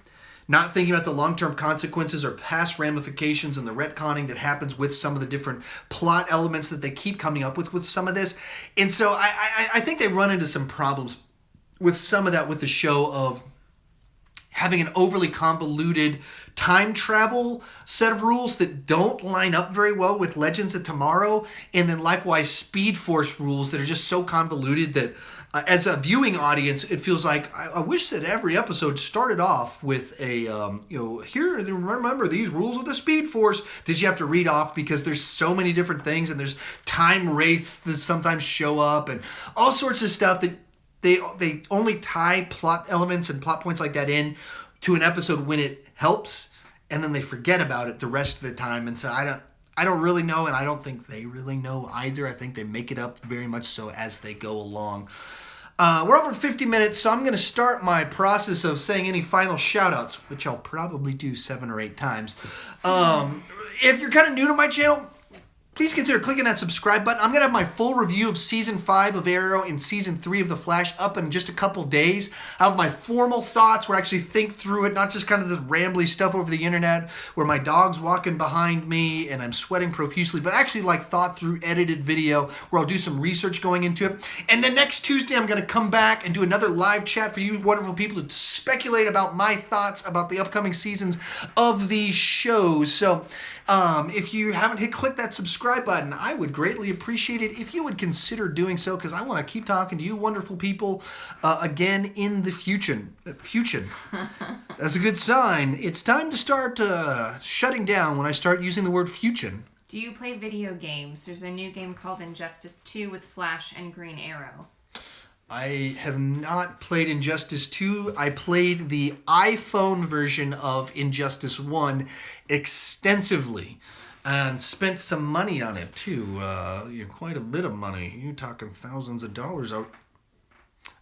not thinking about the long-term consequences or past ramifications and the retconning that happens with some of the different plot elements that they keep coming up with some of this. And so I think they run into some problems with some of that with the show of having an overly convoluted time travel set of rules that don't line up very well with Legends of Tomorrow, and then likewise Speed Force rules that are just so convoluted that as a viewing audience, it feels like I wish that every episode started off with a, here, remember these rules of the Speed Force that you have to read off because there's so many different things and there's time wraiths that sometimes show up and all sorts of stuff that they only tie plot elements and plot points like that in to an episode when it helps, and then they forget about it the rest of the time. And so I don't really know, and I don't think they really know either. I think they make it up very much so as they go along. We're over 50 minutes, so I'm going to start my process of saying any final shout-outs, which I'll probably do 7 or 8 times. If you're kind of new to my channel, please consider clicking that subscribe button. I'm going to have my full review of Season 5 of Arrow and Season 3 of The Flash up in just a couple days. I'll have my formal thoughts where I actually think through it, not just kind of this rambly stuff over the internet where my dog's walking behind me and I'm sweating profusely, but actually like thought through edited video where I'll do some research going into it. And then next Tuesday, I'm going to come back and do another live chat for you wonderful people to speculate about my thoughts about the upcoming seasons of these shows. So if you haven't click that subscribe button, I would greatly appreciate it if you would consider doing so, because I want to keep talking to you wonderful people again in the future. That's a good sign. It's time to start shutting down when I start using the word future. Do you play video games? There's a new game called Injustice 2 with Flash and Green Arrow. I have not played Injustice 2. I played the iPhone version of Injustice 1 extensively and spent some money on it too. Quite a bit of money. You're talking thousands of dollars. I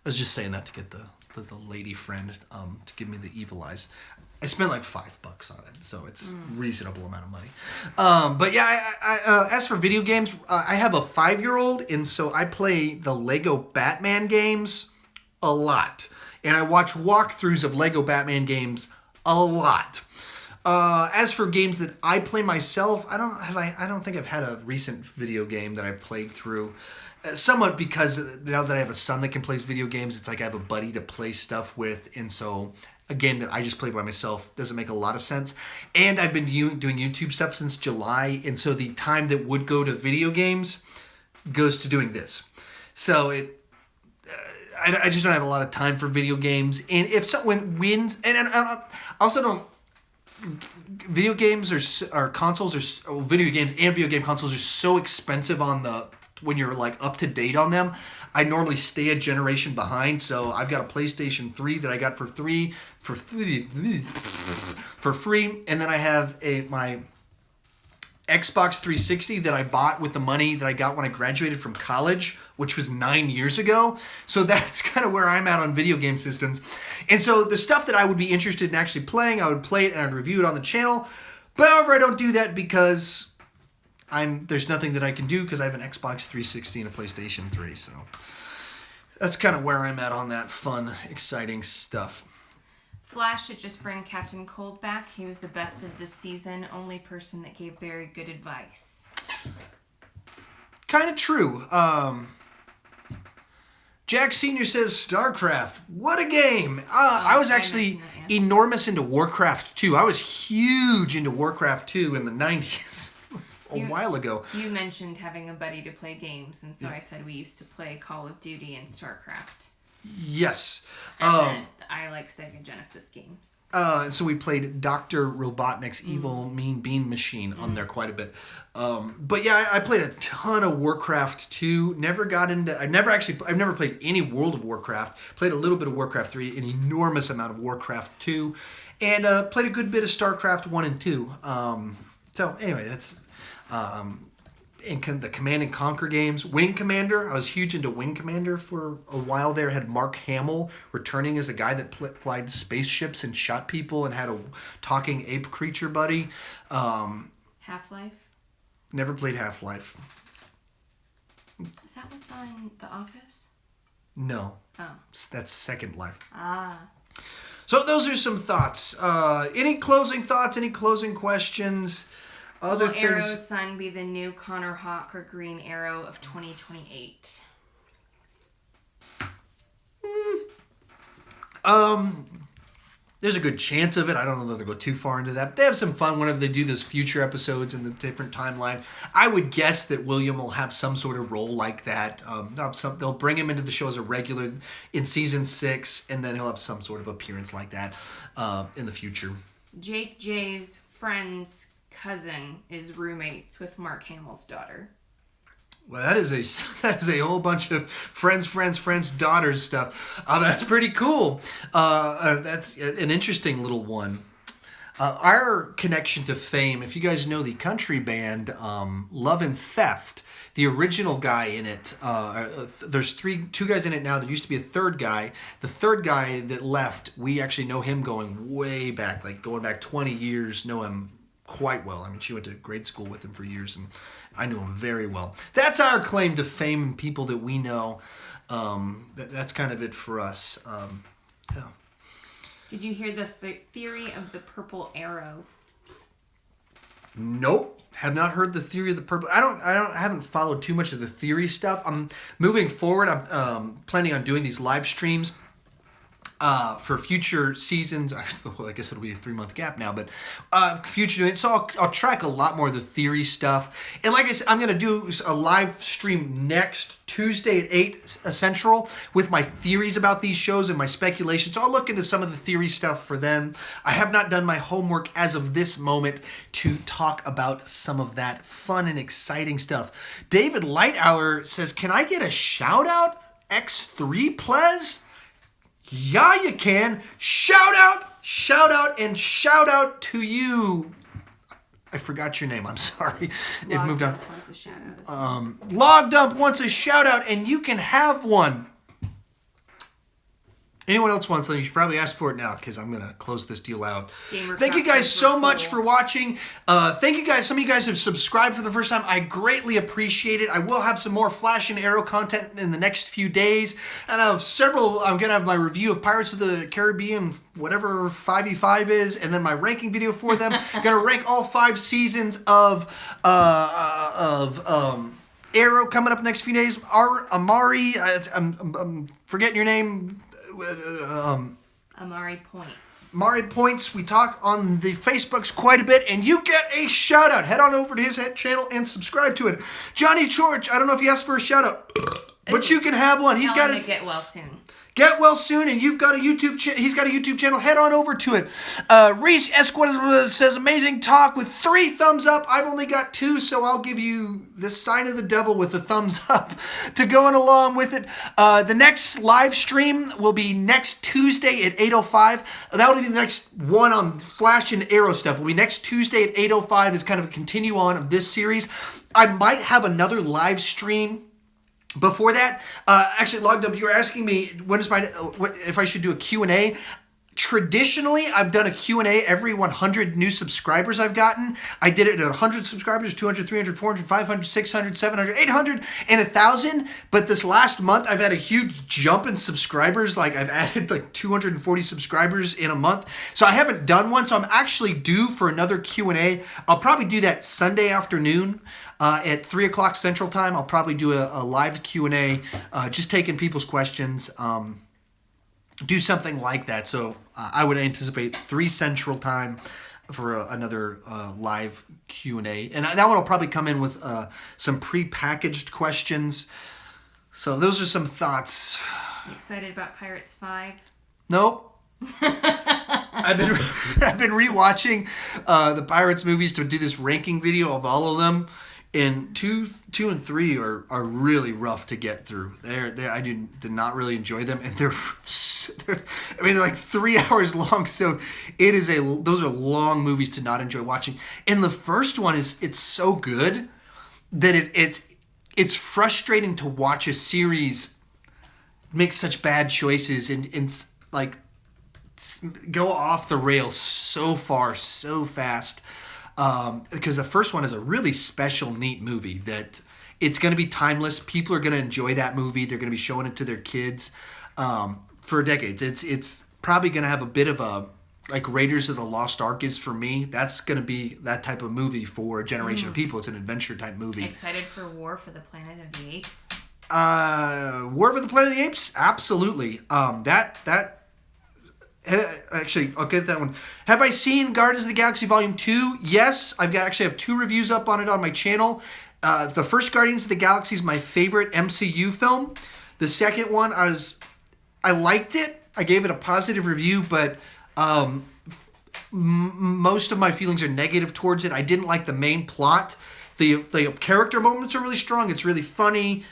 was just saying that to get the lady friend to give me the evil eyes. I spent like $5 on it, so it's a reasonable amount of money. But yeah, I as for video games, I have a 5-year-old, and so I play the Lego Batman games a lot, and I watch walkthroughs of Lego Batman games a lot. As for games that I play myself, I don't think I've had a recent video game that I played through. Somewhat because now that I have a son that can play video games, it's like I have a buddy to play stuff with, and so a game that I just play by myself doesn't make a lot of sense. And I've been doing YouTube stuff since July, and so the time that would go to video games goes to doing this. So I just don't have a lot of time for video games. And if someone wins, and I also don't. Video games or consoles or video games and video game consoles are so expensive when you're like up to date on them. I normally stay a generation behind, so I've got a PlayStation 3 that I got for free, and then I have my Xbox 360 that I bought with the money that I got when I graduated from college, which was 9 years ago. So that's kind of where I'm at on video game systems. And so the stuff that I would be interested in actually playing, I would play it and I'd review it on the channel. But however, I don't do that because there's nothing that I can do because I have an Xbox 360 and a PlayStation 3. So that's kind of where I'm at on that fun, exciting stuff. Flash should just bring Captain Cold back. He was the best of this season. Only person that gave very good advice. Kind of true. Jack Sr. says, StarCraft, what a game. I was actually enormous into Warcraft 2. I was huge into Warcraft 2 in the 90s. A while ago. You mentioned having a buddy to play games, and so I said we used to play Call of Duty and StarCraft. Yes. And I like Sega Genesis games. And so we played Dr. Robotnik's Evil Mean Bean Machine on there quite a bit. But yeah, I played a ton of Warcraft 2. I've never played any World of Warcraft. Played a little bit of Warcraft 3, an enormous amount of Warcraft 2, and played a good bit of StarCraft 1 and 2. So anyway, that's... in the Command and Conquer games. Wing Commander, I was huge into Wing Commander for a while there. Had Mark Hamill returning as a guy that flied spaceships and shot people and had a talking ape creature buddy. Half-Life? Never played Half-Life. Is that what's on The Office? No. Oh. That's Second Life. Ah. So those are some thoughts. Any closing thoughts? Any closing questions? Other Will things. Arrow's son be the new Connor Hawk or Green Arrow of 2028? There's a good chance of it. I don't know if they'll go too far into that. They have some fun whenever they do those future episodes in the different timeline. I would guess that William will have some sort of role like that. They'll bring him into the show as a regular in season 6, and then he'll have some sort of appearance like that in the future. Jake J's friend's cousin is roommates with Mark Hamill's daughter. Well, that is a whole bunch of friends, daughters stuff. That's pretty cool. That's an interesting little one. Our connection to fame, if you guys know the country band Love and Theft, the original guy in it, there's two guys in it now. There used to be a third guy. The third guy that left, we actually know him going way back, like going back 20 years, know him quite well. I mean, she went to grade school with him for years, and I knew him very well. That's our claim to fame and people that we know. That's kind of it for us. Yeah. Did you hear the theory of the purple arrow? Nope. Have not heard the theory of the purple. I haven't followed too much of the theory stuff. I'm moving forward. I'm planning on doing these live streams for future seasons. Well, I guess it'll be a 3-month gap now, but future. So I'll track a lot more of the theory stuff. And like I said, I'm going to do a live stream next Tuesday at 8 Central with my theories about these shows and my speculation. So I'll look into some of the theory stuff for them. I have not done my homework as of this moment to talk about some of that fun and exciting stuff. David Lightower says, "Can I get a shout out? X3 Plez?" Yeah, you can. Shout out, and shout out to you. I forgot your name. I'm sorry. It moved on. Wants a shout out. Logged Up wants a shout out, and you can have one. Anyone else wants something? You should probably ask for it now because I'm going to close this deal out. Thank you guys so much for watching. Thank you guys. Some of you guys have subscribed for the first time. I greatly appreciate it. I will have some more Flash and Arrow content in the next few days. And I have several. I'm going to have my review of Pirates of the Caribbean, whatever 5v5 is, and then my ranking video for them. Going to rank all 5 seasons of Arrow coming up next few days. Amari, I'm forgetting your name. Amari Points. Amari Points. We talk on the Facebooks quite a bit, and you get a shout out. Head on over to his channel and subscribe to it. Johnny George, I don't know if he asked for a shout out, but you can have one. He's got to get well soon. Get well soon, and you've got a YouTube. He's got a YouTube channel. Head on over to it. Reese Esquire says amazing talk with 3 thumbs up. I've only got 2, so I'll give you the sign of the devil with the thumbs up to going along with it. The next live stream will be next Tuesday at 8:05. That will be the next one on Flash and Arrow stuff. Will be next Tuesday at 8:05. It's kind of a continue on of this series. I might have another live stream before that. Actually, Logged Up, you were asking me if I should do a Q&A. Traditionally, I've done a Q&A every 100 new subscribers I've gotten. I did it at 100 subscribers, 200, 300, 400, 500, 600, 700, 800, and 1,000. But this last month, I've had a huge jump in subscribers. Like, I've added like 240 subscribers in a month. So I haven't done one. So I'm actually due for another Q&A. I'll probably do that Sunday afternoon. At 3 o'clock Central Time, I'll probably do a live Q&A, just taking people's questions, do something like that. So I would anticipate 3 Central Time for another live Q&A. And that one will probably come in with some pre-packaged questions. So those are some thoughts. You excited about Pirates 5? Nope. I've been rewatching the Pirates movies to do this ranking video of all of them. And 2 and 3 are really rough to get through. I did not really enjoy them, and they're like 3 hours long. So those are long movies to not enjoy watching. And the first one it's so good that it's frustrating to watch a series make such bad choices and like go off the rails so far, so fast. Because the first one is a really special, neat movie that it's going to be timeless. People are going to enjoy that movie. They're going to be showing it to their kids for decades. It's probably going to have a bit of a, like Raiders of the Lost Ark is for me. That's going to be that type of movie for a generation of people. It's an adventure type movie. Excited for War for the Planet of the Apes? War for the Planet of the Apes? Absolutely. Actually, I'll get that one. Have I seen Guardians of the Galaxy Volume 2? Yes. Actually have 2 reviews up on it on my channel. The first Guardians of the Galaxy is my favorite MCU film. The second one, I liked it. I gave it a positive review, but most of my feelings are negative towards it. I didn't like the main plot. The character moments are really strong. It's really funny.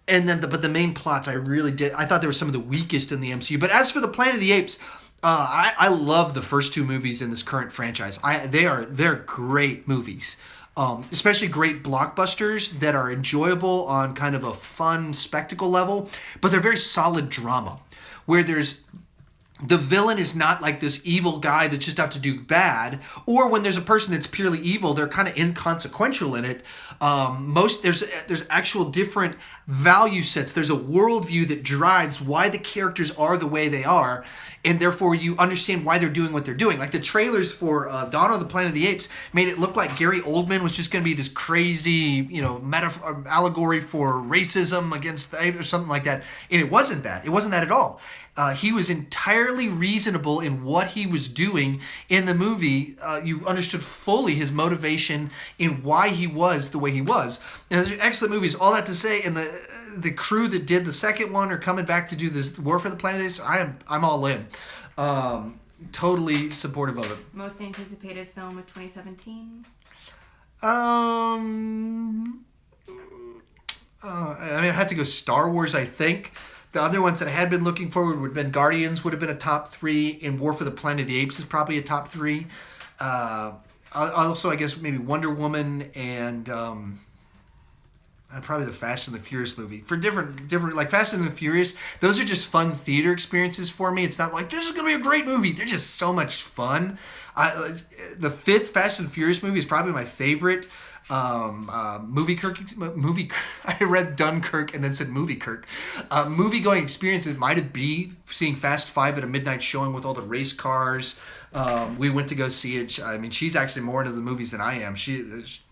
And then, but the main plots, I really did. I thought they were some of the weakest in the MCU. But as for the Planet of the Apes, I love the first 2 movies in this current franchise. They're great movies. Especially great blockbusters that are enjoyable on kind of a fun spectacle level, but they're very solid drama where the villain is not like this evil guy that's just out to do bad, or when there's a person that's purely evil, they're kind of inconsequential in it. There's actual different value sets. There's a worldview that drives why the characters are the way they are, and therefore you understand why they're doing what they're doing. Like the trailers for Dawn of the Planet of the Apes made it look like Gary Oldman was just going to be this crazy, allegory for racism against the apes or something like that, and it wasn't that. It wasn't that at all. He was entirely reasonable in what he was doing in the movie. You understood fully his motivation in why he was the way he was. And those are excellent movies. All that to say, and the crew that did the second one are coming back to do this War for the Planet of the Apes. I'm all in. Totally supportive of it. Most anticipated film of 2017? I had to go Star Wars, I think. The other ones that I had been looking forward would have been Guardians would have been a top 3, and War for the Planet of the Apes is probably a top 3. Also, I guess maybe Wonder Woman and probably the Fast and the Furious movie. For different like Fast and the Furious, those are just fun theater experiences for me. It's not like this is going to be a great movie. They're just so much fun. The 5th Fast and Furious movie is probably my favorite. Movie. I read Dunkirk and then said movie Kirk. Movie going experience. It might be seeing Fast 5 at a midnight showing with all the race cars. We went to go see it. I mean, she's actually more into the movies than I am.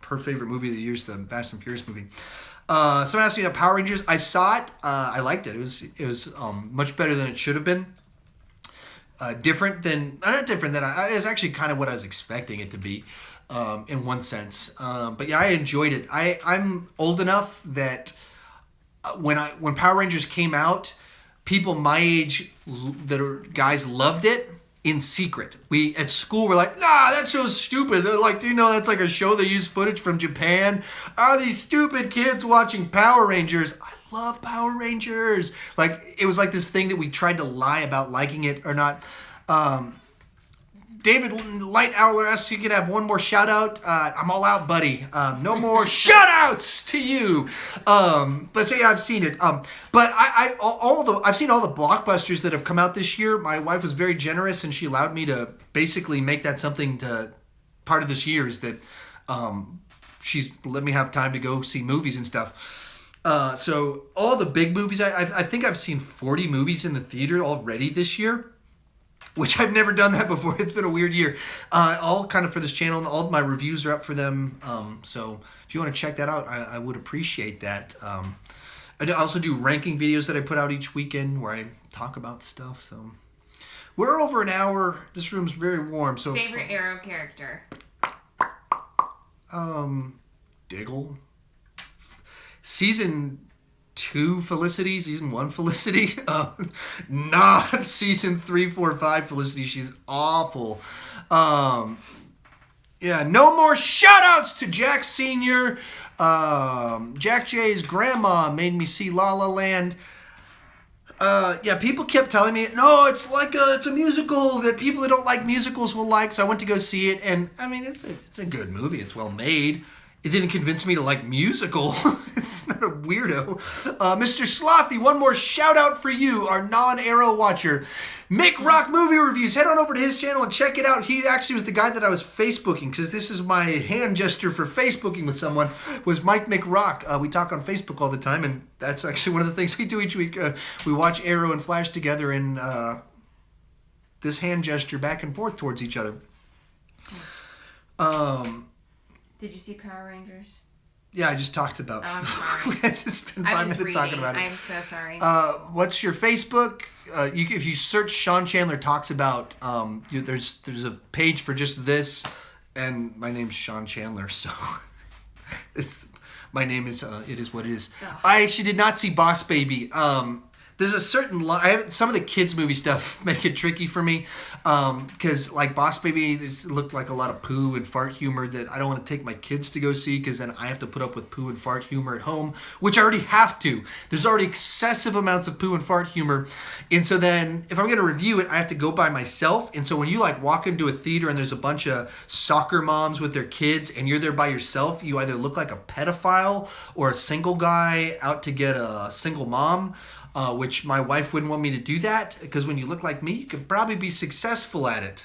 Her favorite movie of the year is the Fast and Furious movie. Someone asked me about Power Rangers. I saw it. I liked it. It was much better than it should have been. Not different than it was actually kind of what I was expecting it to be. In one sense. But yeah, I enjoyed it. I'm old enough that when Power Rangers came out, people my age that are guys loved it in secret. We at school were like, nah, that show's stupid. They're like, do you know that's like a show they use footage from Japan? Are these stupid kids watching Power Rangers? I love Power Rangers. Like, it was like this thing that we tried to lie about liking it or not. David Light Owler asks you can have one more shout out. I'm all out, buddy. No more shout outs to you. But say I've seen it. But I've seen all the blockbusters that have come out this year. My wife was very generous and she allowed me to basically make that something to part of this year is that she's let me have time to go see movies and stuff. So all the big movies, I think I've seen 40 movies in the theater already this year. Which I've never done that before. It's been a weird year. All kind of for this channel, and all of my reviews are up for them. So if you want to check that out, I would appreciate that. I also do ranking videos that I put out each weekend where I talk about stuff. So we're over an hour. This room's very warm. So favorite Arrow character? Diggle. Season 2 Felicity, season 1 Felicity, not season 3, 4, 5 Felicity. She's awful. Yeah, no more shout outs to Jack Sr. Jack J's grandma made me see La La Land. Yeah, people kept telling me, no, it's a musical that people that don't like musicals will like. So I went to go see it, and I mean, it's a good movie. It's well made. It didn't convince me to like musical. It's not a weirdo. Mr. Slothy, one more shout out for you, our non-Arrow watcher. Mick Rock Movie Reviews. Head on over to his channel and check it out. He actually was the guy that I was Facebooking, because this is my hand gesture for Facebooking with someone, was Mike McRock. We talk on Facebook all the time, and that's actually one of the things we do each week. We watch Arrow and Flash together in this hand gesture back and forth towards each other. Did you see Power Rangers? Yeah, I just talked about it. Oh, I'm sorry. We had to spend 5 minutes talking about it. I'm so sorry. What's your Facebook? If you search Sean Chandler Talks About, there's a page for just this, and my name's Sean Chandler, so my name is it is what it is. Ugh. I actually did not see Boss Baby. There's a certain some of the kids movie stuff make it tricky for me, because like Boss Baby, it looked like a lot of poo and fart humor that I don't want to take my kids to go see, because then I have to put up with poo and fart humor at home, which I already have to. There's already excessive amounts of poo and fart humor, and so then if I'm going to review it, I have to go by myself. And so when you like walk into a theater and there's a bunch of soccer moms with their kids and you're there by yourself, you either look like a pedophile or a single guy out to get a single mom. Which my wife wouldn't want me to do that, because when you look like me, you can probably be successful at it.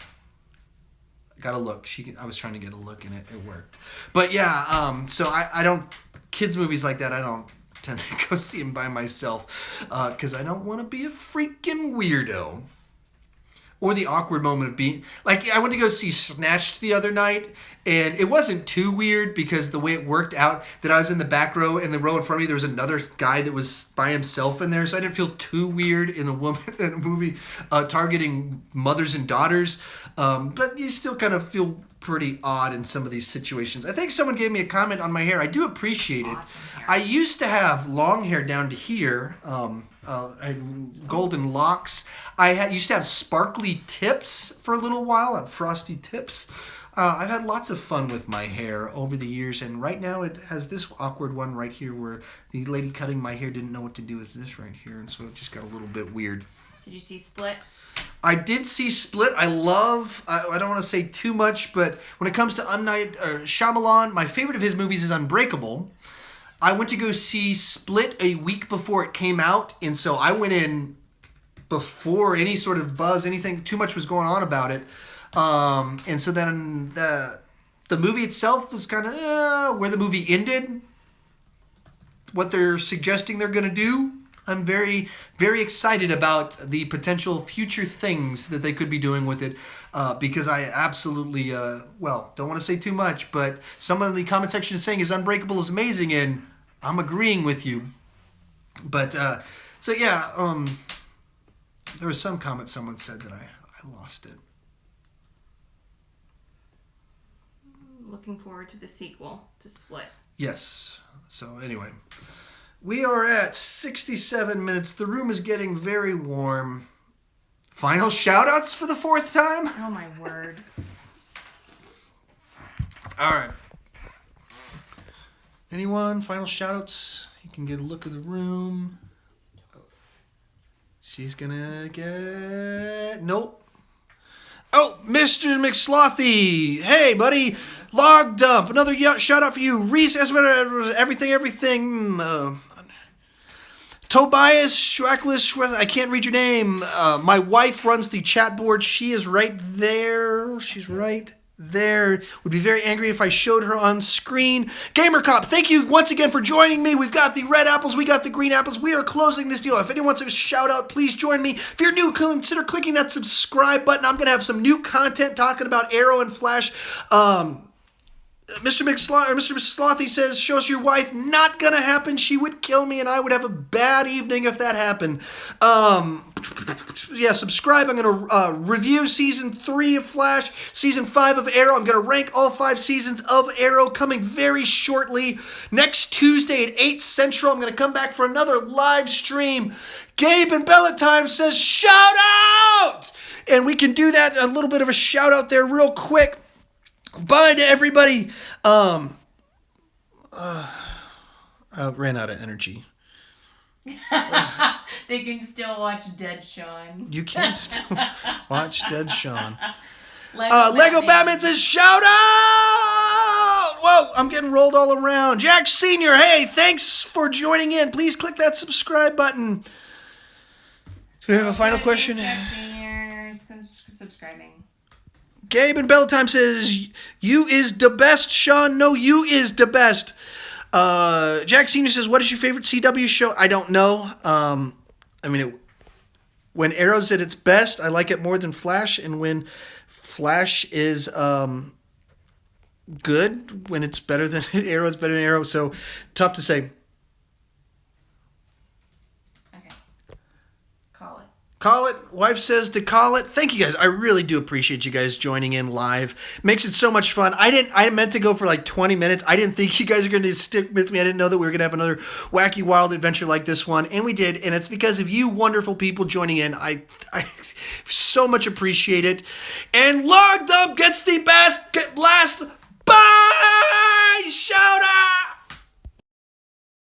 I got a look. I was trying to get a look, and it worked. But yeah, so I don't, kids movies like that, I don't tend to go see them by myself, because I don't want to be a freaking weirdo. Or the awkward moment of being, like, I went to go see Snatched the other night, and it wasn't too weird, because the way it worked out, that I was in the back row, and the row in front of me, there was another guy that was by himself in there, so I didn't feel too weird in a movie targeting mothers and daughters, but you still kind of feel pretty odd in some of these situations. I think someone gave me a comment on my hair. I do appreciate it. Awesome. I used to have long hair down to here, golden locks. I used to have sparkly tips for a little while, and frosty tips. I've had lots of fun with my hair over the years, and right now it has this awkward one right here where the lady cutting my hair didn't know what to do with this right here, and so it just got a little bit weird. Did you see Split? I did see Split. I don't want to say too much, but when it comes to Shyamalan, my favorite of his movies is Unbreakable. I went to go see Split a week before it came out, and so I went in before any sort of buzz, anything too much was going on about it. And so then the movie itself was kind of where the movie ended, what they're suggesting they're going to do. I'm very, very excited about the potential future things that they could be doing with it, because I absolutely, don't want to say too much, but someone in the comment section is saying his Unbreakable is amazing, and I'm agreeing with you. But, so yeah, there was some comment someone said that I lost it. Looking forward to the sequel to Split. Yes. So anyway, we are at 67 minutes. The room is getting very warm. Final shout-outs for the 4th time? Oh, my word. All right. Anyone? Final shout-outs? You can get a look at the room. She's gonna get... Nope. Oh, Mr. McSlothy. Hey, buddy. Log dump. Another shout-out for you. Reese, everything. Tobias, Schwackless, I can't read your name. My wife runs the chat board. She is right there. She's right there. Would be very angry if I showed her on screen. Gamer Cop, thank you once again for joining me. We've got the red apples. We got the green apples. We are closing this deal. If anyone wants a shout out, please join me. If you're new, consider clicking that subscribe button. I'm going to have some new content talking about Arrow and Flash. Mr. Slothy says, show us your wife. Not gonna happen. She would kill me, and I would have a bad evening if that happened. Yeah, subscribe. I'm gonna review season 3 of Flash, season 5 of Arrow. I'm gonna rank all 5 seasons of Arrow coming very shortly. Next Tuesday at 8 Central, I'm gonna come back for another live stream. Gabe in Bellatime says, shout out! And we can do that, a little bit of a shout out there real quick. Bye to everybody. I ran out of energy. They can still watch Dead Sean. You can still watch Dead Sean. Lego Batman says, shout out! Whoa, I'm getting rolled all around. Jack Sr., hey, thanks for joining in. Please click that subscribe button. Do we have a final question? Subscribing. Gabe in Bellatime says, you is the best, Sean. No, you is the best. Jack Sr. says, what is your favorite CW show? I don't know. When Arrow's at its best, I like it more than Flash. And when Flash is good, when it's better than Arrow, it's better than Arrow. So, tough to say. Call it. Wife says to call it. Thank you guys. I really do appreciate you guys joining in live. Makes it so much fun. I meant to go for like 20 minutes. I didn't think you guys are going to stick with me. I didn't know that we were going to have another wacky, wild adventure like this one. And we did. And it's because of you wonderful people joining in. I so much appreciate it. And Log Dump gets the last. Bye!